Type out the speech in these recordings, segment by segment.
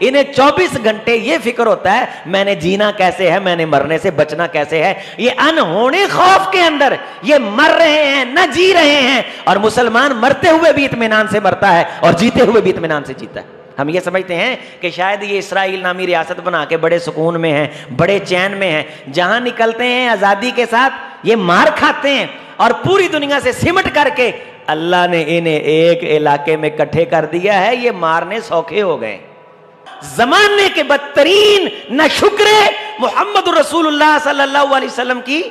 انہیں 24 گھنٹے یہ فکر ہوتا ہے میں نے جینا کیسے ہے، میں نے مرنے سے بچنا کیسے ہے۔ یہ انہونے خوف کے اندر یہ مر رہے ہیں نہ جی رہے ہیں، اور مسلمان مرتے ہوئے بھی اطمینان سے مرتا ہے اور جیتے ہوئے بھی اطمینان سے جیتا ہے۔ ہم یہ سمجھتے ہیں کہ شاید یہ اسرائیل نامی ریاست بنا کے بڑے سکون میں ہیں، بڑے چین میں ہیں، جہاں نکلتے ہیں آزادی کے ساتھ یہ مار کھاتے ہیں، اور پوری دنیا سے سمٹ کر کے اللہ نے انہیں ایک علاقے میں اکٹھے کر دیا ہے، یہ مارنے سوکھے ہو گئے۔ زمانے کے بدترین نہ شکرے محمد رسول اللہ صلی اللہ علیہ وسلم کی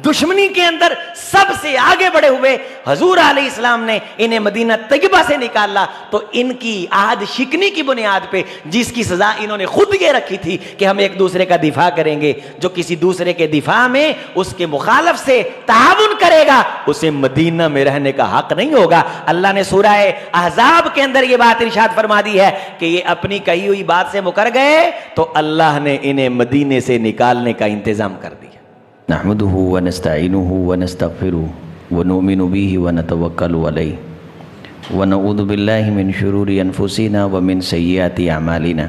دشمنی کے اندر سب سے آگے بڑھے ہوئے حضور علیہ السلام نے انہیں مدینہ طیبہ سے نکالا، تو ان کی عہد شکنی کی بنیاد پہ جس کی سزا انہوں نے خود یہ رکھی تھی کہ ہم ایک دوسرے کا دفاع کریں گے، جو کسی دوسرے کے دفاع میں اس کے مخالف سے تعاون کرے گا اسے مدینہ میں رہنے کا حق نہیں ہوگا۔ اللہ نے سورہ احزاب کے اندر یہ بات ارشاد فرما دی ہے کہ یہ اپنی کہی ہوئی بات سے مکر گئے تو اللہ نے انہیں مدینے سے نکالنے کا انتظام کر دیا۔ نحمده ونستعینه ونستغفره ونؤمن به ونتوکل علیہ ونعوذ باللہ من شرور انفسنا ومن سیئات اعمالنا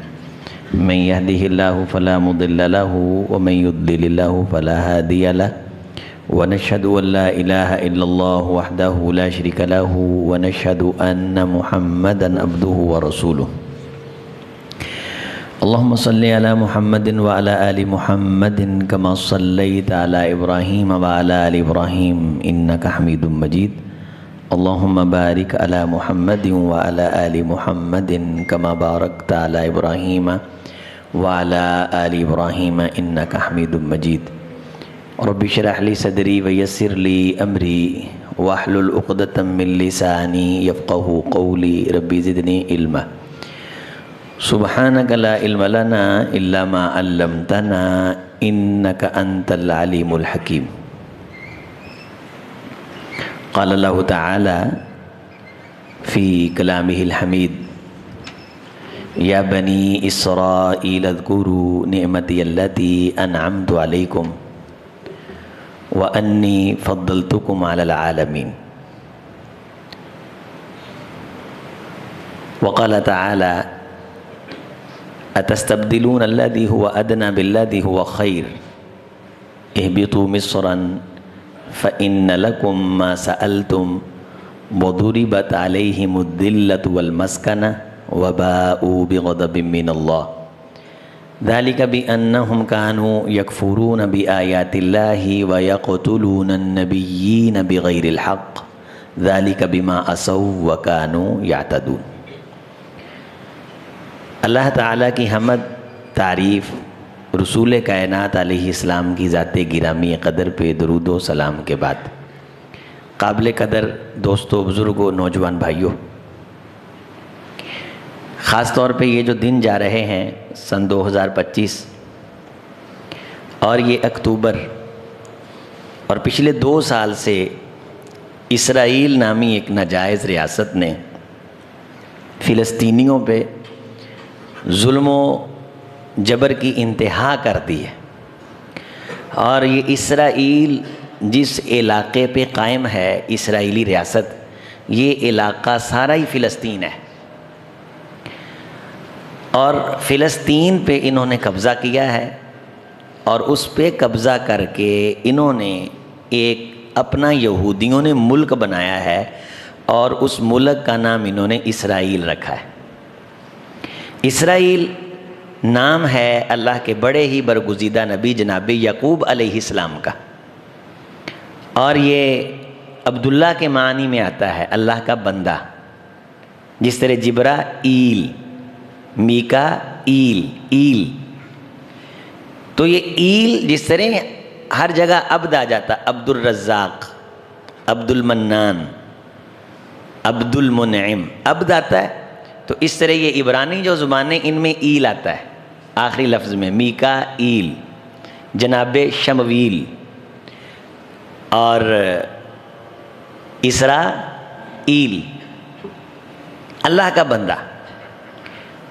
من يهده الله فلا مضل له ومن يضلل الله فلا هادي له ونشهد ان لا اله الا الله وحده لا شريك له ونشهد ان محمدا عبده ورسوله اللهم صل على محمد وعلى آل محمد كما صليت على إبراهيم وعلى آل إبراهيم إنك حميد مجيد اللهم بارك على محمد وعلى آل محمد كما باركت على إبراهيم وعلى آل إبراهيم إنك حميد مجيد رب اشرح لي صدري ويسر لي أمري واحلل عقدة من لساني يفقهوا قولي رب زدني علما سبحانك لا علم لنا إلا ما علمتنا إنك أنت العليم الحكيم قال الله تعالى في كلامه الحميد يا بني إسرائيل اذكروا نعمتي التي أنعمت عليكم وأني فضلتكم على العالمين وقال تعالى اتستبدلون الذي هو ادنى بالذي هو خير اهبطوا مصرا فان لكم ما سألتم وضربت عليهم الذلة والمسكنة وباءوا بغضب من الله ذلك بأنهم كانوا يكفرون بآيات الله ويقتلون النبيين بغير الحق ذلك بما عصوا وكانوا يعتدون۔ اللہ تعالیٰ کی حمد تعریف رسول کائنات علیہ السلام کی ذات گرامی قدر پہ درود و سلام کے بعد قابل قدر دوستو، بزرگوں، نوجوان بھائیوں، خاص طور پہ یہ جو دن جا رہے ہیں سن 2025 اور یہ اکتوبر اور پچھلے 2 سال سے اسرائیل نامی ایک ناجائز ریاست نے فلسطینیوں پہ ظلم و جبر کی انتہا کر دی ہے، اور یہ اسرائیل جس علاقے پہ قائم ہے اسرائیلی ریاست، یہ علاقہ سارا ہی فلسطین ہے، اور فلسطین پہ انہوں نے قبضہ کیا ہے، اور اس پہ قبضہ کر کے انہوں نے ایک اپنا یہودیوں نے ملک بنایا ہے، اور اس ملک کا نام انہوں نے اسرائیل رکھا ہے۔ اسرائیل نام ہے اللہ کے بڑے ہی برگزیدہ نبی جناب یعقوب علیہ السلام کا، اور یہ عبداللہ کے معنی میں آتا ہے اللہ کا بندہ، جس طرح جبرائیل، میکائیل، ایل، تو یہ ایل جس طرح ہر جگہ عبد آ جاتا، عبد الرزاق، عبد المنان، عبد المنعم، عبد آتا ہے، تو اس طرح یہ عبرانی جو زبانیں ان میں ایل آتا ہے آخری لفظ میں، میکائیل، جناب شمویل، اور اسرائیل، اللہ کا بندہ۔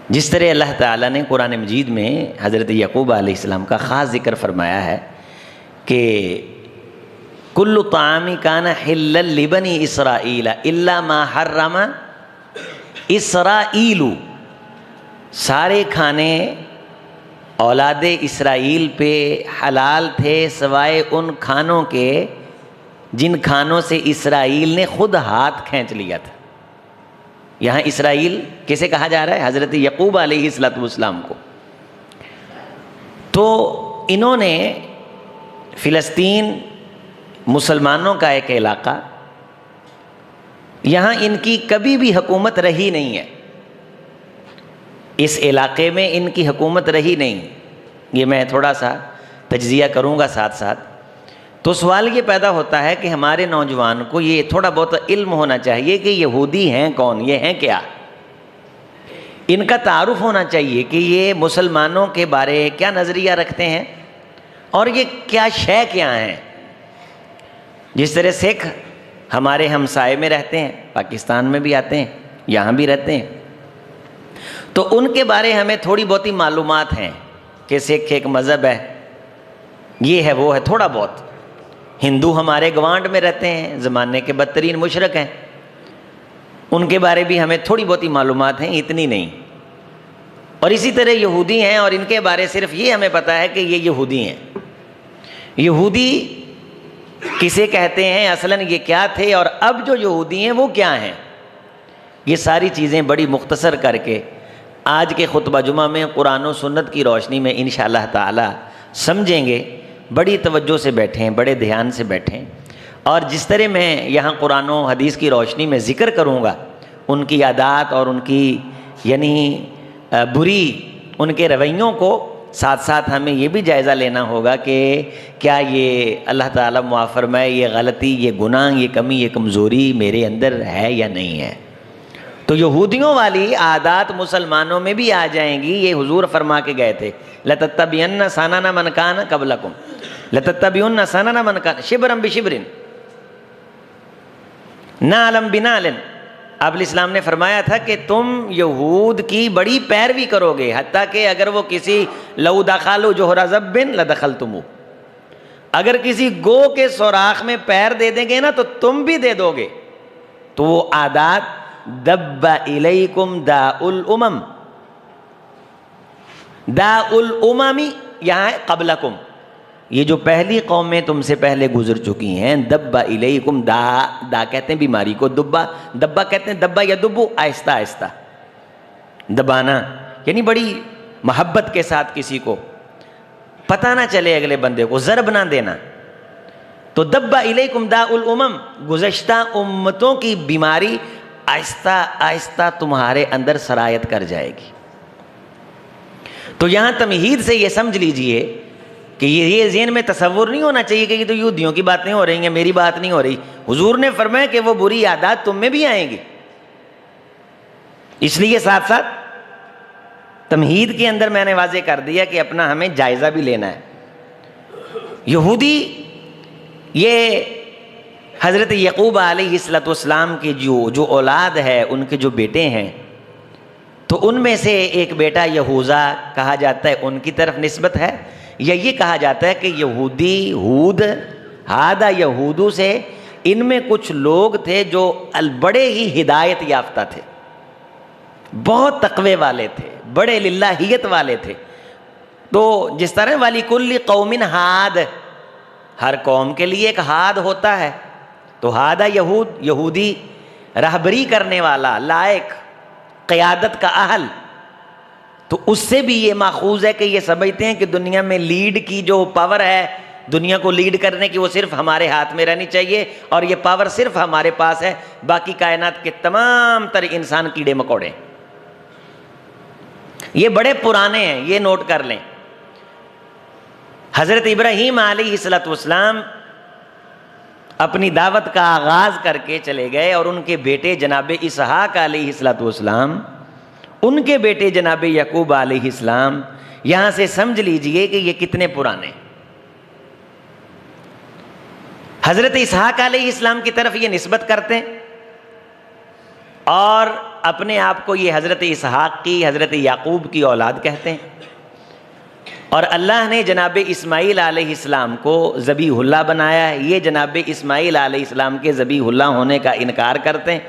جس طرح اللہ تعالیٰ نے قرآن مجید میں حضرت یعقوب علیہ السلام کا خاص ذکر فرمایا ہے کہ کل طعام کان حلا لبنی اسرائیل الا ما حرم اسرائیل، سارے کھانے اولاد اسرائیل پہ حلال تھے سوائے ان کھانوں کے جن کھانوں سے اسرائیل نے خود ہاتھ کھینچ لیا تھا۔ یہاں اسرائیل کسے کہا جا رہا ہے؟ حضرت یعقوب علیہ السلام کو۔ تو انہوں نے فلسطین مسلمانوں کا ایک علاقہ، یہاں ان کی کبھی بھی حکومت رہی نہیں ہے، اس علاقے میں ان کی حکومت رہی نہیں۔ یہ میں تھوڑا سا تجزیہ کروں گا ساتھ ساتھ۔ تو سوال یہ پیدا ہوتا ہے کہ ہمارے نوجوان کو یہ تھوڑا بہت علم ہونا چاہیے کہ یہودی ہیں کون، یہ ہیں کیا، ان کا تعارف ہونا چاہیے کہ یہ مسلمانوں کے بارے کیا نظریہ رکھتے ہیں اور یہ کیا شے کیا ہیں۔ جس طرح سکھ ہمارے ہمسائے میں رہتے ہیں، پاکستان میں بھی آتے ہیں، یہاں بھی رہتے ہیں، تو ان کے بارے ہمیں تھوڑی بہتی معلومات ہیں کہ سکھ ایک مذہب ہے، یہ ہے وہ ہے، تھوڑا بہت۔ ہندو ہمارے گوانڈ میں رہتے ہیں، زمانے کے بدترین مشرک ہیں، ان کے بارے بھی ہمیں تھوڑی بہتی معلومات ہیں، اتنی نہیں۔ اور اسی طرح یہودی ہیں، اور ان کے بارے صرف یہ ہمیں پتہ ہے کہ یہ یہودی ہیں۔ یہودی کسے کہتے ہیں، اصلاً یہ کیا تھے، اور اب جو یہودی ہیں وہ کیا ہیں، یہ ساری چیزیں بڑی مختصر کر کے آج کے خطبہ جمعہ میں قرآن و سنت کی روشنی میں انشاءاللہ تعالی سمجھیں گے۔ بڑی توجہ سے بیٹھیں، بڑے دھیان سے بیٹھیں، اور جس طرح میں یہاں قرآن و حدیث کی روشنی میں ذکر کروں گا ان کی عادات اور ان کی یعنی بری ان کے رویوں کو، ساتھ ساتھ ہمیں یہ بھی جائزہ لینا ہوگا کہ کیا یہ اللہ تعالیٰ معاف فرمائے یہ غلطی، یہ گناہ، یہ کمی، یہ کمزوری میرے اندر ہے یا نہیں ہے۔ تو یہودیوں والی عادات مسلمانوں میں بھی آ جائیں گی۔ یہ حضور فرما کے گئے تھے، لَتَتَّبِعُنَّ سَنَنَ مَنْ كَانَ قَبْلَكُمْ لَتَتَّبِعُنَّ سَنَنَ مَنْ كَانَ شِبْرًا بِشِبْرٍ نَعْلًا بِنَعْلٍ۔ اب الاسلام نے فرمایا تھا کہ تم یہود کی بڑی پیروی کرو گے، حتیٰ کہ اگر وہ کسی لَوْ دَخَلُوا جُحْرَ ضَبٍّ لَدَخَلْتُمُوهُ، اگر کسی گو کے سوراخ میں پیر دے دیں گے نا تو تم بھی دے دو گے۔ تو وہ عادات دب الیکم داء الامم، داء الامم یہاں ہے قبلکم، یہ جو پہلی قومیں تم سے پہلے گزر چکی ہیں، دب الیکم دا کہتے ہیں بیماری کو، دبا کہتے ہیں دبا یا دبو، آہستہ آہستہ دبانا، یعنی بڑی محبت کے ساتھ کسی کو پتہ نہ چلے، اگلے بندے کو ضرب نہ دینا۔ تو دب الیکم داء الامم، گزشتہ امتوں کی بیماری آہستہ آہستہ تمہارے اندر سرایت کر جائے گی۔ تو یہاں تمہید سے یہ سمجھ لیجئے کہ یہ ذہن میں تصور نہیں ہونا چاہیے کہ یہ تو یہودیوں کی باتیں ہو رہی ہیں، میری بات نہیں ہو رہی۔ حضور نے فرمایا کہ وہ بری عادات تم میں بھی آئیں گی، اس لیے ساتھ ساتھ تمہید کے اندر میں نے واضح کر دیا کہ اپنا ہمیں جائزہ بھی لینا ہے۔ یہودی یہ حضرت یعقوب علیہ السلام کی جو اولاد ہے، ان کے جو بیٹے ہیں، تو ان میں سے ایک بیٹا یہوذا کہا جاتا ہے، ان کی طرف نسبت ہے، یا یہ کہا جاتا ہے کہ یہودی ہود ہادہ یہودو سے ان میں کچھ لوگ تھے جو بڑے ہی ہدایت یافتہ تھے، بہت تقوی والے تھے، بڑے للہیت والے تھے۔ تو جس طرح والی کل قوم ہاد، ہر قوم کے لیے ایک ہاد ہوتا ہے، تو ہادہ یہودی رہبری کرنے والا، لائق، قیادت کا اہل، تو اس سے بھی یہ ماخوذ ہے کہ یہ سمجھتے ہیں کہ دنیا میں لیڈ کی جو پاور ہے، دنیا کو لیڈ کرنے کی، وہ صرف ہمارے ہاتھ میں رہنی چاہیے، اور یہ پاور صرف ہمارے پاس ہے، باقی کائنات کے تمام تر انسان کیڑے مکوڑے۔ یہ بڑے پرانے ہیں، یہ نوٹ کر لیں۔ حضرت ابراہیم علیہ السلام اپنی دعوت کا آغاز کر کے چلے گئے، اور ان کے بیٹے جناب اسحاق علیہ السلام، ان کے بیٹے جناب یعقوب علیہ السلام، یہاں سے سمجھ لیجئے کہ یہ کتنے پرانے۔ حضرت اسحاق علیہ السلام کی طرف یہ نسبت کرتے ہیں، اور اپنے آپ کو یہ حضرت اسحاق کی، حضرت یعقوب کی اولاد کہتے ہیں، اور اللہ نے جناب اسماعیل علیہ السلام کو ذبیح اللہ بنایا ہے، یہ جناب اسماعیل علیہ السلام کے ذبیح اللہ ہونے کا انکار کرتے ہیں۔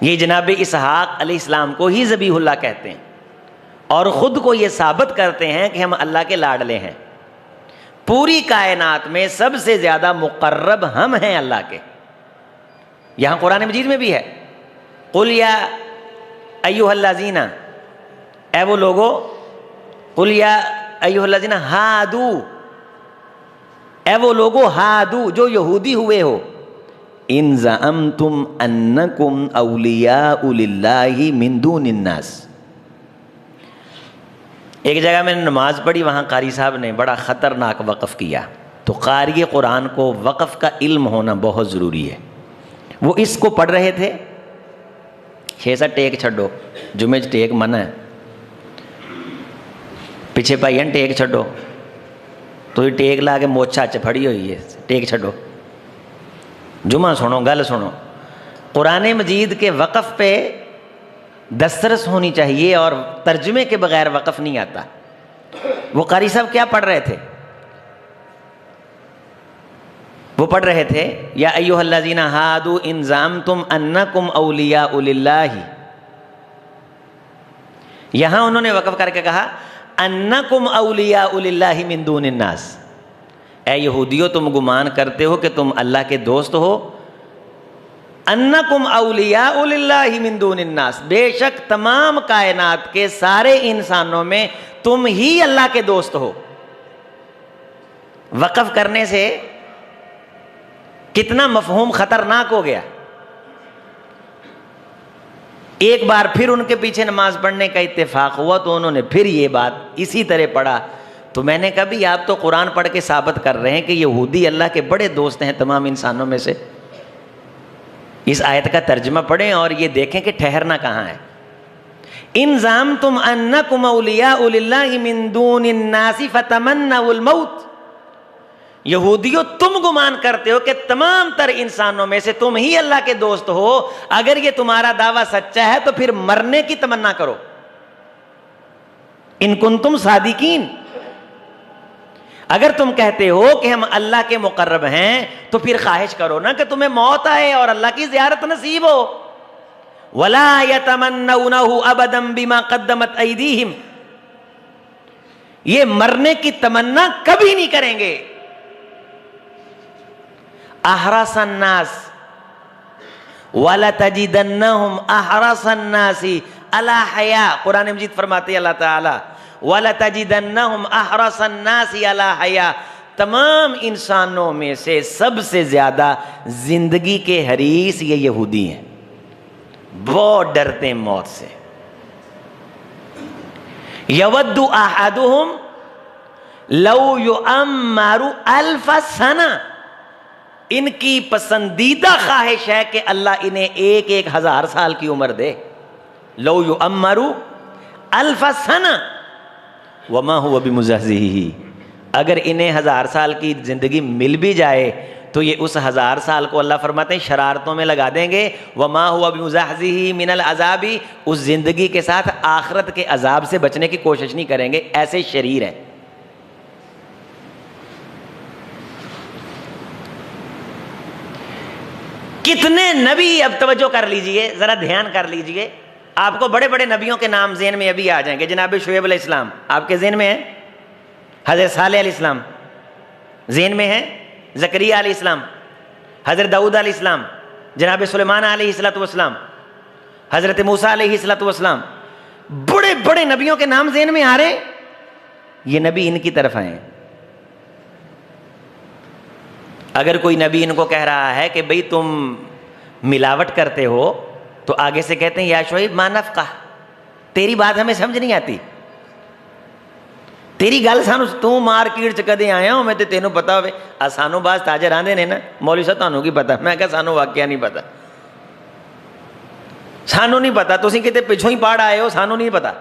یہ جناب اسحاق علیہ السلام کو ہی ذبیح اللہ کہتے ہیں اور خود کو یہ ثابت کرتے ہیں کہ ہم اللہ کے لاڈلے ہیں. پوری کائنات میں سب سے زیادہ مقرب ہم ہیں اللہ کے. یہاں قرآن مجید میں بھی ہے قل یا ایھا الذین، اے وہ لوگو، قل یا ایھا الذین ہادو، اے وہ لوگو ہادو جو یہودی ہوئے ہو، ان زعمتم انکم اولیاء للہ من دون الناس. ایک جگہ میں نے نماز پڑھی، وہاں قاری صاحب نے بڑا خطرناک وقف کیا. تو قاری قرآن کو وقف کا علم ہونا بہت ضروری ہے. وہ اس کو پڑھ رہے تھے، شیسا ٹیک چھڈو، جمعے ٹیک منع ہے، پیچھے پائین ٹیک چھڈو، تو یہ ٹیک لا کے موچھا پھڑی ہوئی ہے، ٹیک چھڈو، جمعہ سنو، گل سنو. قرآن مجید کے وقف پہ دسترس ہونی چاہیے اور ترجمے کے بغیر وقف نہیں آتا. وہ قاری صاحب کیا پڑھ رہے تھے؟ وہ پڑھ رہے تھے یا ایھا الذین ہادوا ان زعمتم انکم اولیاء للہ. یہاں انہوں نے وقف کر کے کہا انکم اولیاء للہ من دون الناس. اے یہودیو تم گمان کرتے ہو کہ تم اللہ کے دوست ہو. انکم اولیاء للہ من دون الناس، بے شک تمام کائنات کے سارے انسانوں میں تم ہی اللہ کے دوست ہو. وقف کرنے سے کتنا مفہوم خطرناک ہو گیا. ایک بار پھر ان کے پیچھے نماز پڑھنے کا اتفاق ہوا تو انہوں نے پھر یہ بات اسی طرح پڑھا. تو میں نے کہا بھی آپ تو قرآن پڑھ کے ثابت کر رہے ہیں کہ یہودی اللہ کے بڑے دوست ہیں تمام انسانوں میں سے. اس آیت کا ترجمہ پڑھیں اور یہ دیکھیں کہ ٹھہرنا کہاں ہے. ان زعمتم انکم اولیاء للہ من دون الناس فتمنوا الموت. یہودیوں تم گمان کرتے ہو کہ تمام تر انسانوں میں سے تم ہی اللہ کے دوست ہو. اگر یہ تمہارا دعویٰ سچا ہے تو پھر مرنے کی تمنا کرو ان کنتم صادقین. اگر تم کہتے ہو کہ ہم اللہ کے مقرب ہیں تو پھر خواہش کرو نا کہ تمہیں موت آئے اور اللہ کی زیارت نصیب ہو. وَلَا يَتَمَنَّوْنَهُ أَبَدًا بِمَا قَدَّمَتْ أَيْدِيهِمْ. یہ مرنے کی تمنا کبھی نہیں کریں گے. احرص الناس وَلَتَجِدَنَّهُمْ احرص الناس عَلَى حَيَاءٍ. قرآن مجید فرماتے اللہ تعالی وَلَتَجِدَنَّهُمْ احرص الناس عَلَى حَيَاءٍ. تمام انسانوں میں سے سب سے زیادہ زندگی کے حریص یہ یہودی ہیں. بہت ڈرتے ہیں موت سے. یود احدہم لو یعمر الف سنہ. ان کی پسندیدہ خواہش ہے کہ اللہ انہیں 1000 سال کی عمر دے. لو یعمر الف سنہ وما هو بمزحزحہ. اگر انہیں 1000 سال کی زندگی مل بھی جائے تو یہ اس 1000 سال کو اللہ فرماتے ہیں شرارتوں میں لگا دیں گے. وما هو بمزحزحہ من العذاب. اس زندگی کے ساتھ آخرت کے عذاب سے بچنے کی کوشش نہیں کریں گے. ایسے شریر ہیں. کتنے نبی، اب توجہ کر لیجئے، ذرا دھیان کر لیجئے. آپ کو بڑے بڑے نبیوں کے نام ذہن میں ابھی آ جائیں گے. جناب شعیب علیہ السلام آپ کے ذہن میں ہے. حضرت صالح علیہ السلام ذہن میں ہے. زکریا علیہ السلام، حضرت داؤد علیہ السلام، جناب سلیمان علیہ السلام، حضرت موسیٰ علیہ السلام. بڑے بڑے نبیوں کے نام ذہن میں آ رہے. یہ نبی ان کی طرف آئے. اگر کوئی نبی ان کو کہہ رہا ہے کہ بھئی تم ملاوٹ کرتے ہو تو آگے سے کہتے ہیں یا شعیب ما نفقہ، تیری بات ہمیں سمجھ نہیں آتی. تیری گل سانو تو مارکیٹ چ کدے آیا ہوں میں تے تینوں پتا ہوے. سانو باز تاجر آندے نے نا مولوی صاحب تانوں کی پتا. میں کہا سانو واقعہ نہیں پتا، سانو نہیں پتا. تسی کتے پچھوں ہی پاڑ آئے ہو، سانو نہیں پتا.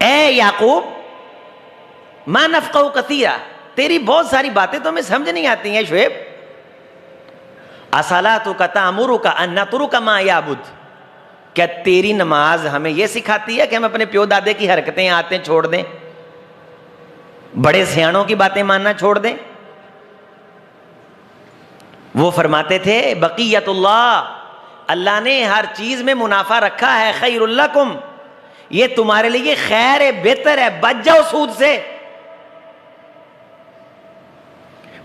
اے یعقوب ما نفقہ کثیرا، تیری بہت ساری باتیں تو ہمیں سمجھ نہیں آتی ہیں. شعیب اصلاتک تأمرک ان نترک ما یعبد، کیا تیری نماز ہمیں یہ سکھاتی ہے کہ ہم اپنے پیو دادے کی حرکتیں عادتیں چھوڑ دیں، بڑے سیانوں کی باتیں ماننا چھوڑ دیں؟ وہ فرماتے تھے بقیت اللہ اللہ نے ہر چیز میں منافع رکھا ہے. خیر لکم، یہ تمہارے لیے خیر ہے، بہتر ہے. بچ جاؤ سود سے،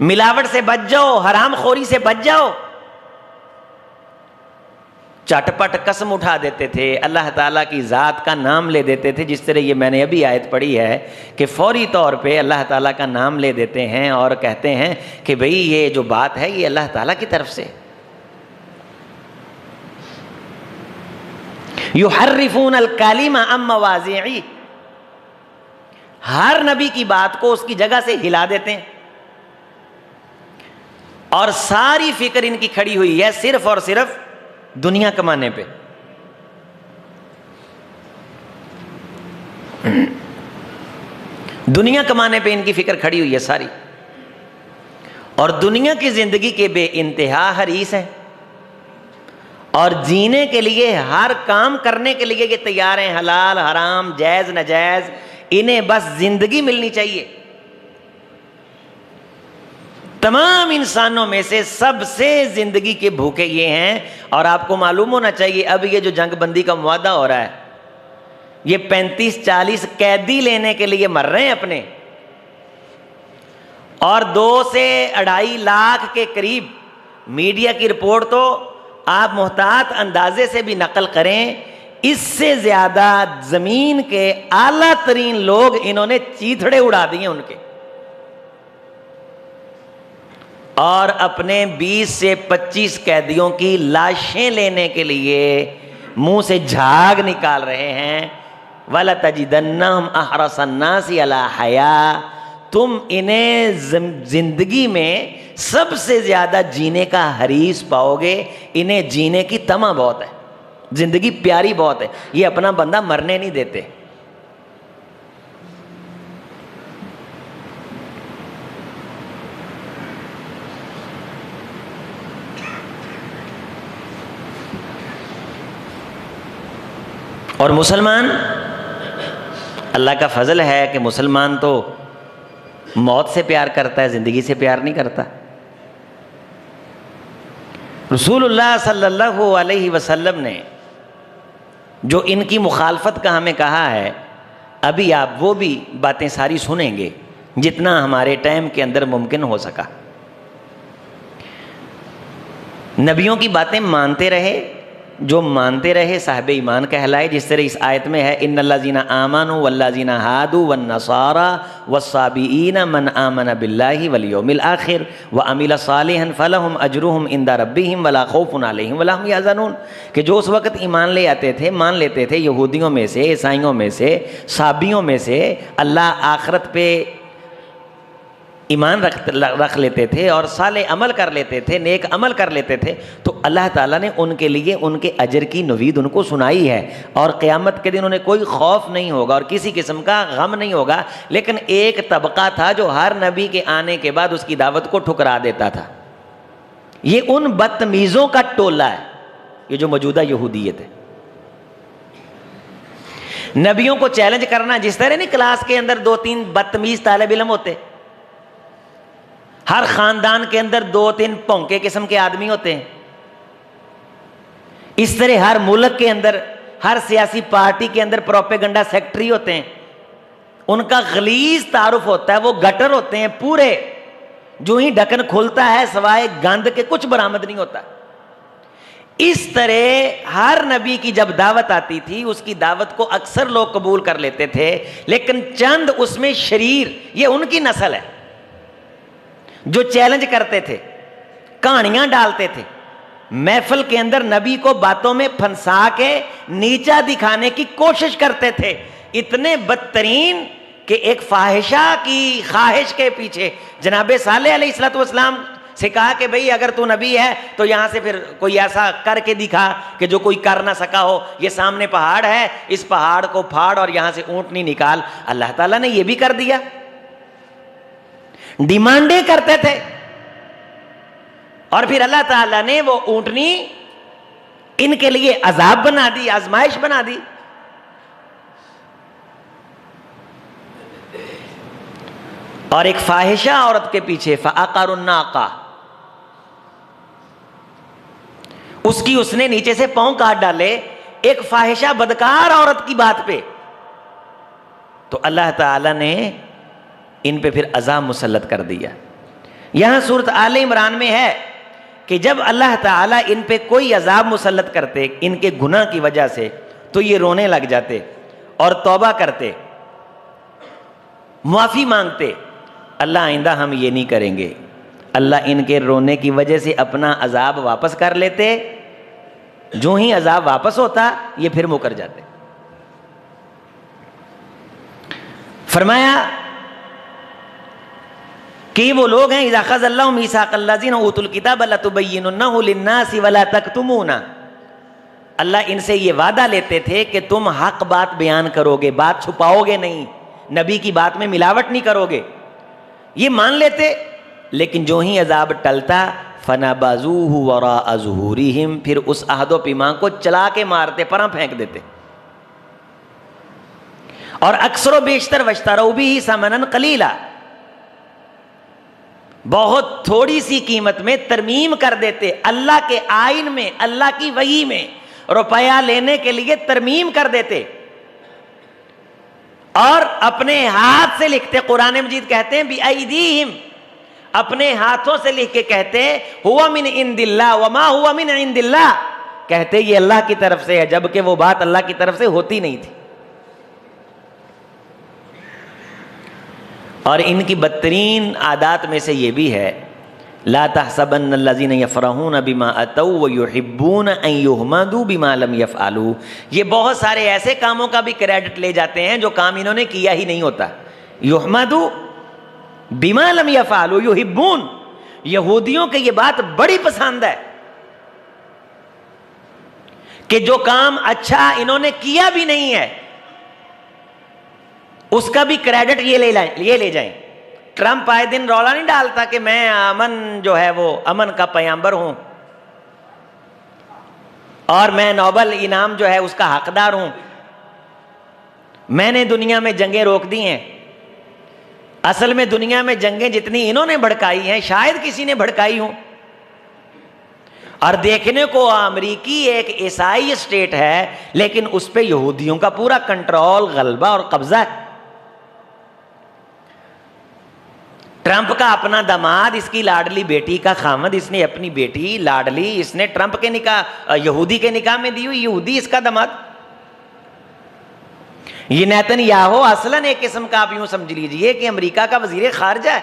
ملاوٹ سے بچ جاؤ، حرام خوری سے بچ جاؤ. چٹ پٹ قسم اٹھا دیتے تھے، اللہ تعالیٰ کی ذات کا نام لے دیتے تھے، جس طرح یہ میں نے ابھی آیت پڑھی ہے کہ فوری طور پہ اللہ تعالیٰ کا نام لے دیتے ہیں اور کہتے ہیں کہ بھئی یہ جو بات ہے یہ اللہ تعالیٰ کی طرف سے. یحرفون الکلم عن مواضعہ، ہر نبی کی بات کو اس کی جگہ سے ہلا دیتے ہیں، اور ساری فکر ان کی کھڑی ہوئی ہے صرف اور صرف دنیا کمانے پہ. دنیا کمانے پہ ان کی فکر کھڑی ہوئی ہے ساری، اور دنیا کی زندگی کے بے انتہا حریص ہیں، اور جینے کے لیے ہر کام کرنے کے لیے یہ تیار ہیں، حلال حرام جائز ناجائز، انہیں بس زندگی ملنی چاہیے. تمام انسانوں میں سے سب سے زندگی کے بھوکے یہ ہیں. اور آپ کو معلوم ہونا چاہیے اب یہ جو جنگ بندی کا معاہدہ ہو رہا ہے، یہ 35-40 قیدی لینے کے لیے مر رہے ہیں اپنے، اور 2 سے 2.5 لاکھ کے قریب میڈیا کی رپورٹ تو آپ محتاط اندازے سے بھی نقل کریں، اس سے زیادہ زمین کے اعلیٰ ترین لوگ انہوں نے چیتھڑے اڑا دیے ان کے، اور اپنے 20 سے 25 قیدیوں کی لاشیں لینے کے لیے منہ سے جھاگ نکال رہے ہیں. وَلَتَجِدَنَّهُمْ أَحْرَصَ النَّاسِ عَلَىٰ حَيَاةٍ، تم انہیں زندگی میں سب سے زیادہ جینے کا حریص پاؤ گے. انہیں جینے کی طمع بہت ہے، زندگی پیاری بہت ہے، یہ اپنا بندہ مرنے نہیں دیتے. اور مسلمان، اللہ کا فضل ہے کہ مسلمان تو موت سے پیار کرتا ہے، زندگی سے پیار نہیں کرتا. رسول اللہ صلی اللہ علیہ وسلم نے جو ان کی مخالفت کا ہمیں کہا ہے، ابھی آپ وہ بھی باتیں ساری سنیں گے جتنا ہمارے ٹائم کے اندر ممکن ہو سکا. نبیوں کی باتیں مانتے رہے، جو مانتے رہے صاحب ایمان کہلائے، جس طرح اس آیت میں ہے ان الذین آمنوا والذین ہادوا والنصارى والصابئین من آمن باللہ والیوم الآخر وعمل صالحا فلہم اجرہم عند ربہم ولا خوف علیہم ولا هم یحزنون، کہ جو اس وقت ایمان لے آتے تھے، مان لیتے تھے، یہودیوں میں سے، عیسائیوں میں سے، صابیوں میں سے، اللہ آخرت پہ ایمان رکھ لیتے تھے اور صالح عمل کر لیتے تھے، نیک عمل کر لیتے تھے، تو اللہ تعالیٰ نے ان کے لیے ان کے اجر کی نوید ان کو سنائی ہے، اور قیامت کے دن انہیں کوئی خوف نہیں ہوگا اور کسی قسم کا غم نہیں ہوگا. لیکن ایک طبقہ تھا جو ہر نبی کے آنے کے بعد اس کی دعوت کو ٹھکرا دیتا تھا. یہ ان بدتمیزوں کا ٹولہ ہے، یہ جو موجودہ یہودیت ہے. نبیوں کو چیلنج کرنا، جس طرح نہیں کلاس کے اندر 2-3 بدتمیز طالب علم ہوتے، ہر خاندان کے اندر 2-3 پونکے قسم کے آدمی ہوتے ہیں، اس طرح ہر ملک کے اندر، ہر سیاسی پارٹی کے اندر پروپیگنڈا سیکٹری ہوتے ہیں. ان کا غلیظ تعارف ہوتا ہے، وہ گٹر ہوتے ہیں پورے، جو ہی ڈھکن کھلتا ہے سوائے گند کے کچھ برآمد نہیں ہوتا. اس طرح ہر نبی کی جب دعوت آتی تھی، اس کی دعوت کو اکثر لوگ قبول کر لیتے تھے، لیکن چند اس میں شریر، یہ ان کی نسل ہے جو چیلنج کرتے تھے، کہانیاں ڈالتے تھے، محفل کے اندر نبی کو باتوں میں پھنسا کے نیچا دکھانے کی کوشش کرتے تھے. اتنے بدترین کہ ایک فاحشہ کی خواہش کے پیچھے جناب صالح علیہ الصلوۃ والسلام سے کہا کہ بھئی اگر تو نبی ہے تو یہاں سے پھر کوئی ایسا کر کے دکھا کہ جو کوئی کر نہ سکا ہو. یہ سامنے پہاڑ ہے، اس پہاڑ کو پھاڑ اور یہاں سے اونٹنی نکال. اللہ تعالیٰ نے یہ بھی کر دیا. ڈیمانڈیں کرتے تھے، اور پھر اللہ تعالیٰ نے وہ اونٹنی ان کے لیے عذاب بنا دی، آزمائش بنا دی. اور ایک فاحشہ عورت کے پیچھے فعقروا الناقہ، اس نے نیچے سے پاؤں کاٹ ڈالے ایک فاحشہ بدکار عورت کی بات پہ، تو اللہ تعالیٰ نے ان پہ پھر عذاب مسلط کر دیا۔ یہاں سورۃ آل عمران میں ہے کہ جب اللہ تعالیٰ ان پہ کوئی عذاب مسلط کرتے ان کے گناہ کی وجہ سے تو یہ رونے لگ جاتے اور توبہ کرتے، معافی مانگتے، اللہ آئندہ ہم یہ نہیں کریں گے۔ اللہ ان کے رونے کی وجہ سے اپنا عذاب واپس کر لیتے، جو ہی عذاب واپس ہوتا یہ پھر مکر جاتے۔ فرمایا کہ یہ وہ لوگ ہیں اذا اخذ اللہ میثاق الذین اوتوا الکتاب لتبیننہ للناس ولا تکتمونہ، اللہ ان سے یہ وعدہ لیتے تھے کہ تم حق بات بیان کرو گے، بات چھپاؤ گے نہیں، نبی کی بات میں ملاوٹ نہیں کرو گے، یہ مان لیتے، لیکن جو ہی عذاب ٹلتا فنبذوہ وراء ظہورہم، پھر اس عہد و پیمان کو چلا کے مارتے، پراں پھینک دیتے، اور اکثر و بیشتر واشتروا بہ ثمنا قلیلا، بہت تھوڑی سی قیمت میں ترمیم کر دیتے، اللہ کے آئین میں، اللہ کی وحی میں روپیہ لینے کے لیے ترمیم کر دیتے، اور اپنے ہاتھ سے لکھتے۔ قرآن مجید کہتے ہیں بِأَيْدِيهِمْ، اپنے ہاتھوں سے لکھ کے کہتے ہوا من عند اللہ وما ہوا من عند اللہ، کہتے یہ اللہ کی طرف سے ہے، جبکہ وہ بات اللہ کی طرف سے ہوتی نہیں تھی۔ اور ان کی بدترین عادات میں سے یہ بھی ہے لا تحسبن الذین یفرحون بما اتوا ویحبون ان یحمدوا بما لم یفعلوا، یہ بہت سارے ایسے کاموں کا بھی کریڈٹ لے جاتے ہیں جو کام انہوں نے کیا ہی نہیں ہوتا۔ یحمدوا بما لم یفعلوا یحبون، یہودیوں کے یہ بات بڑی پسند ہے کہ جو کام اچھا انہوں نے کیا بھی نہیں ہے اس کا بھی کریڈٹ یہ لے جائیں۔ ٹرمپ آئے دن رولا نہیں ڈالتا کہ میں امن جو ہے وہ امن کا پیامبر ہوں اور میں نوبل انعام جو ہے اس کا حقدار ہوں، میں نے دنیا میں جنگیں روک دی ہیں۔ اصل میں دنیا میں جنگیں جتنی انہوں نے بھڑکائی ہیں شاید کسی نے بھڑکائی ہوں، اور دیکھنے کو امریکی ایک عیسائی اسٹیٹ ہے لیکن اس پہ یہودیوں کا پورا کنٹرول، غلبہ اور قبضہ ہے۔ ٹرمپ کا اپنا داماد اس کی لاڈلی بیٹی کا خامد، اس نے اپنی بیٹی لاڈلی اس نے ٹرمپ کے نکاح یہودی کے نکاح میں دی ہوئی، یہودی اس کا داماد۔ یہ نیتن یاہو اصلاً ایک قسم کا آپ یوں سمجھ لیجئے کہ امریکہ کا وزیر خارجہ ہے،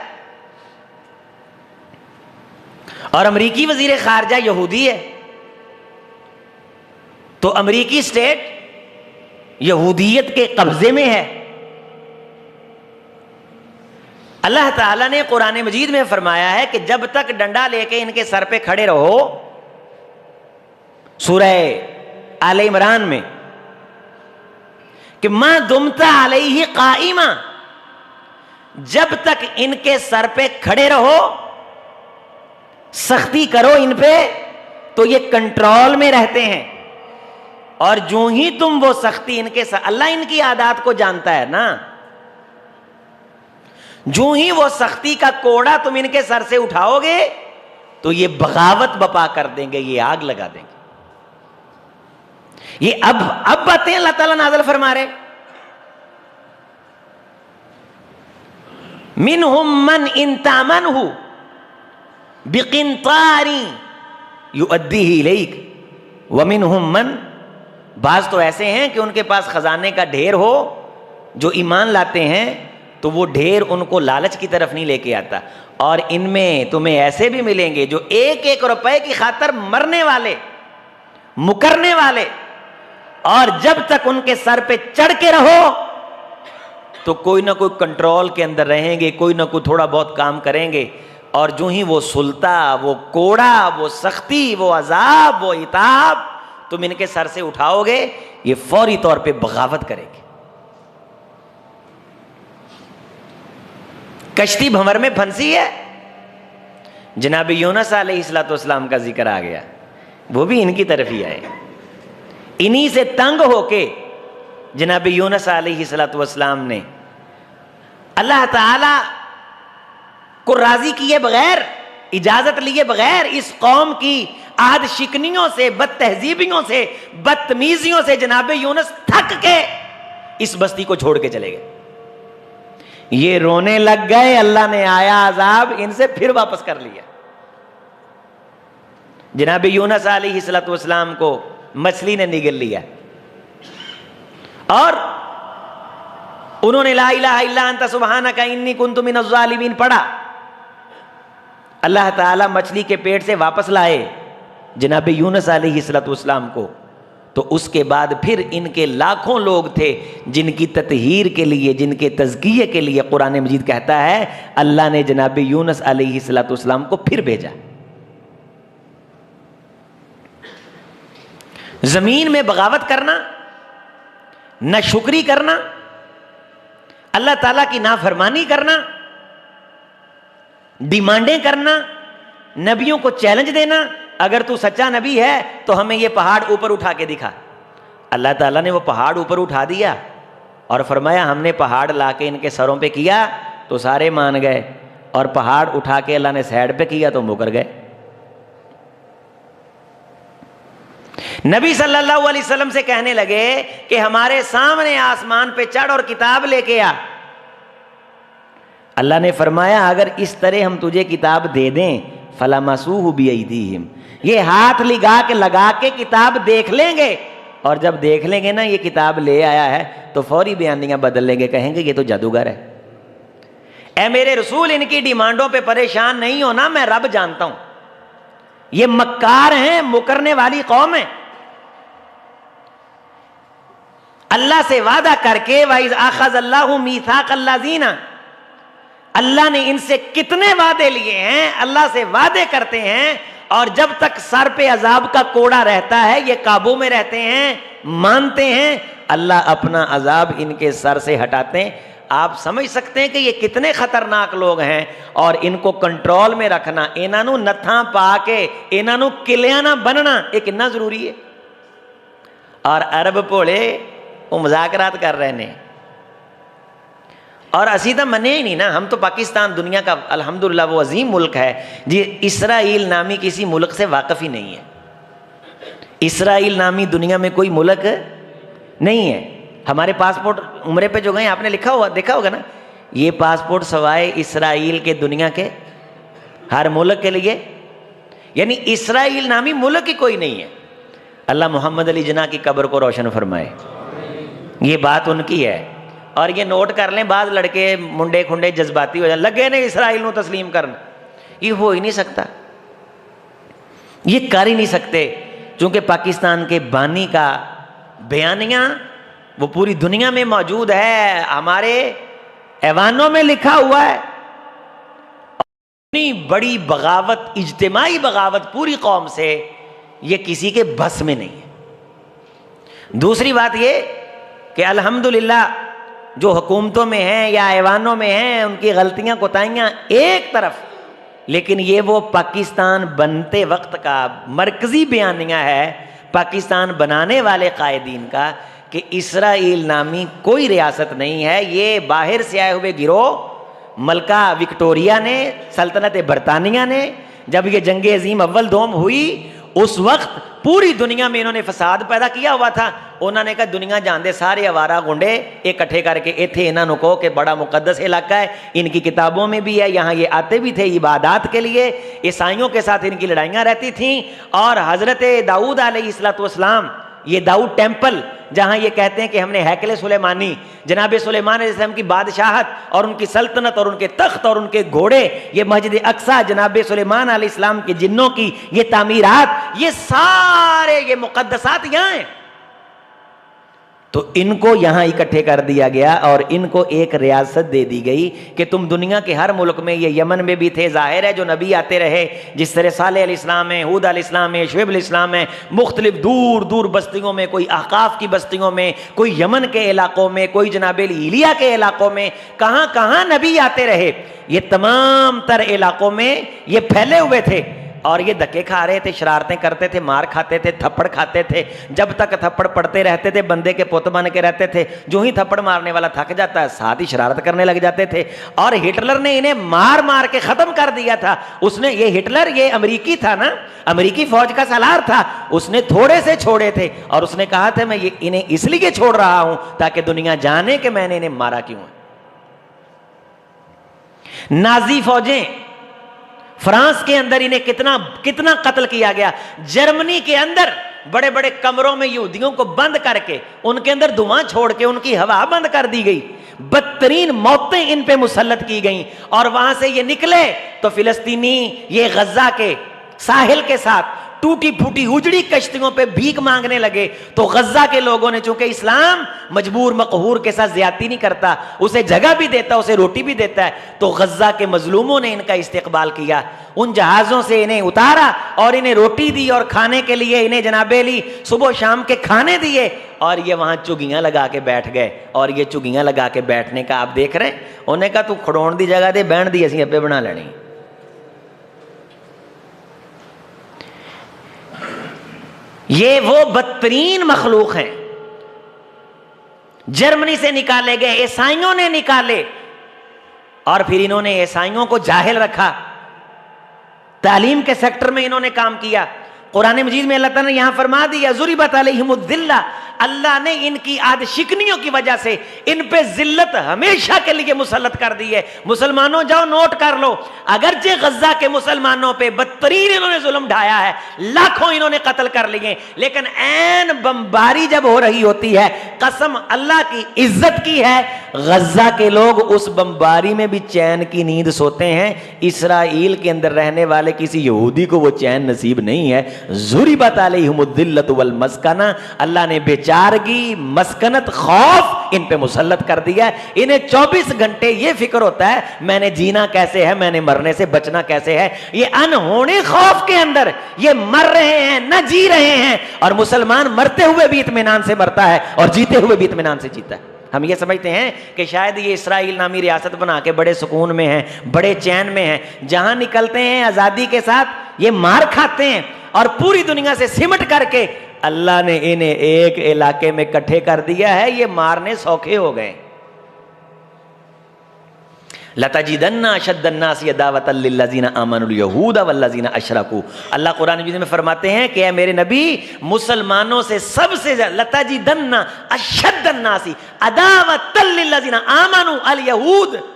اور امریکی وزیر خارجہ یہودی ہے، تو امریکی اسٹیٹ یہودیت کے قبضے میں ہے۔ اللہ تعالیٰ نے قرآن مجید میں فرمایا ہے کہ جب تک ڈنڈا لے کے ان کے سر پہ کھڑے رہو، سورہ آل عمران میں، کہ ما دمت علیہ قائما، جب تک ان کے سر پہ کھڑے رہو، سختی کرو ان پہ تو یہ کنٹرول میں رہتے ہیں، اور جو ہی تم وہ سختی ان کے اللہ ان کی عادات کو جانتا ہے نا، جو ہی وہ سختی کا کوڑا تم ان کے سر سے اٹھاؤ گے تو یہ بغاوت بپا کر دیں گے، یہ آگ لگا دیں گے۔ یہ اب باتیں اللہ تعالیٰ نازل فرما رہے، منہم من ان تامنہ بقنطار یؤدیہ الیک ومنہم من، بعض تو ایسے ہیں کہ ان کے پاس خزانے کا ڈھیر ہو، جو ایمان لاتے ہیں تو وہ ڈھیر ان کو لالچ کی طرف نہیں لے کے آتا، اور ان میں تمہیں ایسے بھی ملیں گے جو ایک ایک روپے کی خاطر مرنے والے، مکرنے والے، اور جب تک ان کے سر پہ چڑھ کے رہو تو کوئی نہ کوئی کنٹرول کے اندر رہیں گے، کوئی نہ کوئی تھوڑا بہت کام کریں گے، اور جو ہی وہ سلطہ، وہ کوڑا، وہ سختی، وہ عذاب، وہ عتاب تم ان کے سر سے اٹھاؤ گے، یہ فوری طور پہ بغاوت کرے گی۔ کشتی بھنور میں پھنسی ہے، جناب یونس علیہ السلام کا ذکر آ گیا، وہ بھی ان کی طرف ہی آئے، انہی سے تنگ ہو کے جناب یونس علیہ السلام نے اللہ تعالی کو راضی کیے بغیر، اجازت لیے بغیر اس قوم کی عہد شکنیوں سے، بد تہذیبیوں سے، بدتمیزیوں سے جناب یونس تھک کے اس بستی کو چھوڑ کے چلے گئے. یہ رونے لگ گئے، اللہ نے آیا عذاب، ان سے پھر واپس کر لیا. جناب یونس علیہ الصلوۃ والسلام کو مچھلی نے نگل لیا اور انہوں نے لا الہ الا انت سبحانک انی کنت من الظالمین پڑھا. اللہ تعالیٰ مچھلی کے پیٹ سے واپس لائے جناب یونس علیہ الصلوۃ والسلام کو. تو اس کے بعد پھر ان کے لاکھوں لوگ تھے جن کی تطہیر کے لیے، جن کے تزکیے کے لیے قرآن مجید کہتا ہے اللہ نے جناب یونس علیہ الصلوۃ والسلام کو پھر بھیجا. زمین میں بغاوت کرنا، ناشکری کرنا، اللہ تعالیٰ کی نافرمانی کرنا، ڈیمانڈیں کرنا، نبیوں کو چیلنج دینا، اگر تو سچا نبی ہے تو ہمیں یہ پہاڑ اوپر اٹھا کے دکھا. اللہ تعالیٰ نے وہ پہاڑ اوپر اٹھا دیا اور فرمایا ہم نے پہاڑ لا کے ان کے سروں پہ کیا تو سارے مان گئے، اور پہاڑ اٹھا کے اللہ نے سائڈ پہ کیا تو مکر گئے. نبی صلی اللہ علیہ وسلم سے کہنے لگے کہ ہمارے سامنے آسمان پہ چڑھ اور کتاب لے کے آ. اللہ نے فرمایا اگر اس طرح ہم تجھے کتاب دے دیں فَلَمَسُوهُ بِأَيْدِيهِمْ، یہ ہاتھ لگا کے کتاب دیکھ لیں گے، اور جب دیکھ لیں گے نا یہ کتاب لے آیا ہے تو فوری بیانیاں بدل لیں گے، کہیں گے یہ تو جادوگر ہے. اے میرے رسول ان کی ڈیمانڈوں پہ پریشان نہیں ہونا، میں رب جانتا ہوں. یہ مکار ہیں، مکرنے والی قوم ہے. اللہ سے وعدہ کر کے وَإِذْ أَخَذَ اللَّهُ مِيثَاقَ الَّذِينَ، اللہ نے ان سے کتنے وعدے لیے ہیں، اللہ سے وعدے کرتے ہیں اور جب تک سر پہ عذاب کا کوڑا رہتا ہے یہ قابو میں رہتے ہیں، مانتے ہیں، اللہ اپنا عذاب ان کے سر سے ہٹاتے ہیں. آپ سمجھ سکتے ہیں کہ یہ کتنے خطرناک لوگ ہیں، اور ان کو کنٹرول میں رکھنا، انہاں نوں نتھاں پا کے انہاں نوں کلیاں نہ بننا یہ کتنا ضروری ہے. اور عرب بھولے وہ مذاکرات کر رہے ہیں، اور اسی تو منے ہی نہیں نا. ہم تو پاکستان دنیا کا الحمدللہ وہ عظیم ملک ہے جی، اسرائیل نامی کسی ملک سے واقف ہی نہیں ہے. اسرائیل نامی دنیا میں کوئی ملک نہیں ہے. ہمارے پاسپورٹ عمرے پہ جو گئے آپ نے لکھا ہوا دیکھا ہوگا نا، یہ پاسپورٹ سوائے اسرائیل کے دنیا کے ہر ملک کے لیے، یعنی اسرائیل نامی ملک ہی کوئی نہیں ہے. اللہ محمد علی جناح کی قبر کو روشن فرمائے. یہ بات ان کی ہے. اور یہ نوٹ کر لیں، بعض لڑکے منڈے کھنڈے جذباتی ہو جائیں، لگے نہیں اسرائیل نو تسلیم کرنا. یہ ہو ہی نہیں سکتا، یہ کر ہی نہیں سکتے، چونکہ پاکستان کے بانی کا بیانیہ وہ پوری دنیا میں موجود ہے، ہمارے ایوانوں میں لکھا ہوا ہے. اتنی بڑی بغاوت، اجتماعی بغاوت پوری قوم سے، یہ کسی کے بس میں نہیں ہے. دوسری بات یہ کہ الحمدللہ جو حکومتوں میں ہیں یا ایوانوں میں ہیں ان کی غلطیاں کوتاہیاں ایک طرف، لیکن یہ وہ پاکستان بنتے وقت کا مرکزی بیانیہ ہے پاکستان بنانے والے قائدین کا کہ اسرائیل نامی کوئی ریاست نہیں ہے. یہ باہر سے آئے ہوئے گروہ ملکہ وکٹوریہ نے، سلطنت برطانیہ نے، جب یہ جنگ عظیم اول دوم ہوئی اس وقت پوری دنیا میں انہوں نے فساد پیدا کیا ہوا تھا. انہوں نے کہا دنیا جاندے سارے آوارہ گنڈے اکٹھے کر کے ایتھے انہوں نے کہو کہ بڑا مقدس علاقہ ہے، ان کی کتابوں میں بھی ہے، یہاں یہ آتے بھی تھے عبادات کے لیے. عیسائیوں کے ساتھ ان کی لڑائیاں رہتی تھیں. اور حضرت داؤد علیہ الصلوۃ والسلام، یہ داؤد ٹیمپل جہاں یہ کہتے ہیں کہ ہم نے ہیکل سلیمانی، جناب سلیمان علیہ السلام کی بادشاہت اور ان کی سلطنت اور ان کے تخت اور ان کے گھوڑے، یہ مسجد اقصیٰ جناب سلیمان علیہ السلام کے جنوں کی یہ تعمیرات، یہ سارے یہ مقدسات یہاں ہیں. تو ان کو یہاں اکٹھے کر دیا گیا اور ان کو ایک ریاست دے دی گئی کہ تم دنیا کے ہر ملک میں، یہ یمن میں بھی تھے، ظاہر ہے جو نبی آتے رہے جس طرح صالح علیہ السلام ہے، ہود علیہ السلام ہے، شعیب علیہ السلام ہے، مختلف دور دور بستیوں میں، کوئی احقاف کی بستیوں میں، کوئی یمن کے علاقوں میں، کوئی جناب ایلیا کے علاقوں میں، کہاں کہاں نبی آتے رہے. یہ تمام تر علاقوں میں یہ پھیلے ہوئے تھے. اور یہ دھکے کھا رہے تھے, شرارتیں کرتے تھے, مار کھاتے تھے, تھپڑ کھاتے تھے, جب تک تھپڑ پڑتے رہتے تھے بندے کے پت بن کے رہتے تھے. جو ہی تھپڑ مارنے والا تھک جاتا ہے ساتھ ہی شرارت کرنے لگ جاتے تھے. اور ہٹلر نے انہیں مار مار کے ختم کر دیا تھا. اس نے, یہ ہٹلر یہ امریکی تھا نا, امریکی فوج کا سالار تھا, اس نے تھوڑے سے چھوڑے تھے اور اس نے کہا تھا میں انہیں اس لیے چھوڑ رہا ہوں تاکہ دنیا جانے کہ میں نے انہیں مارا کیوں ہے. نازی فوجیں فرانس کے اندر انہیں کتنا قتل کیا گیا. جرمنی کے اندر بڑے بڑے کمروں میں یہودیوں کو بند کر کے ان کے اندر دھواں چھوڑ کے ان کی ہوا بند کر دی گئی. بدترین موتیں ان پہ مسلط کی گئیں. اور وہاں سے یہ نکلے تو فلسطینی یہ غزہ کے ساحل کے ساتھ ٹوٹی پھوٹی اجڑی کشتیوں پہ بھیک مانگنے لگے. تو غزہ کے لوگوں نے, چونکہ اسلام مجبور مقہور کے ساتھ زیادتی نہیں کرتا, اسے جگہ بھی دیتا, اسے روٹی بھی دیتا ہے, تو غزہ کے مظلوموں نے ان کا استقبال کیا. ان جہازوں سے انہیں اتارا اور انہیں روٹی دی اور کھانے کے لیے انہیں جناب علی صبح و شام کے کھانے دیے. اور یہ وہاں چگیاں لگا کے بیٹھ گئے. اور یہ چگیاں لگا کے بیٹھنے کا آپ دیکھ رہے ہیں. انہوں نے کہا تو کھڑون دی جگہ دے بہن دی اسی ابے بنا لینی. یہ وہ بدترین مخلوق ہیں. جرمنی سے نکالے گئے, عیسائیوں نے نکالے, اور پھر انہوں نے عیسائیوں کو جاہل رکھا. تعلیم کے سیکٹر میں انہوں نے کام کیا. قرآن مجید میں اللہ تعالیٰ نے یہاں فرما دیا ضربت علیہم الذلہ, اللہ نے ان کی عاد شکنیوں کی وجہ سے ان پہ ذلت ہمیشہ کے لیے مسلط کر دی ہے. مسلمانوں جاؤ نوٹ کر لو, اگرچہ غزہ کے مسلمانوں پہ بدترین انہوں نے ظلم ڈھایا ہے, لاکھوں انہوں نے قتل کر لیے, لیکن عین بمباری جب ہو رہی ہوتی ہے, قسم اللہ کی عزت کی ہے, غزہ کے لوگ اس بمباری میں بھی چین کی نیند سوتے ہیں. اسرائیل کے اندر رہنے والے کسی یہودی کو وہ چین نصیب نہیں ہے. ضربت علیہم الذلۃ والمسکنہ, اللہ نے بیچارگی, مسکنت, خوف ان پہ مسلط کر دیا ہے. انہیں 24 گھنٹے یہ فکر ہوتا ہے میں نے جینا کیسے ہے, میں نے مرنے سے بچنا کیسے ہے. یہ انہونے خوف کے اندر یہ مر رہے ہیں نہ جی رہے ہیں. اور مسلمان مرتے ہوئے بھی اطمینان سے مرتا ہے اور جیتے ہوئے بھی اطمینان سے جیتا ہے. ہم یہ سمجھتے ہیں کہ شاید یہ اسرائیل نامی ریاست بنا کے بڑے سکون میں ہیں, بڑے چین میں ہیں. جہاں نکلتے ہیں آزادی کے ساتھ یہ مار کھاتے ہیں, اور پوری دنیا سے سمٹ کر کے اللہ نے انہیں ایک علاقے میں اکٹھے کر دیا ہے. یہ مارنے سوکھے ہو گئے. لَتَجِدَنَّ أَشَدَّ النَّاسِ عَدَاوَةً لِلَّذِينَ آمَنُوا الْيَهُودَ وَالَّذِينَ أَشْرَكُوا. اللہ قرآن مجید میں فرماتے ہیں کہ اے میرے نبی, مسلمانوں سے سب سے زیادہ لَتَجِدَنَّ أَشَدَّ النَّاسِ عَدَاوَةً لِلَّذِينَ آمَنُوا الْيَهُودَ,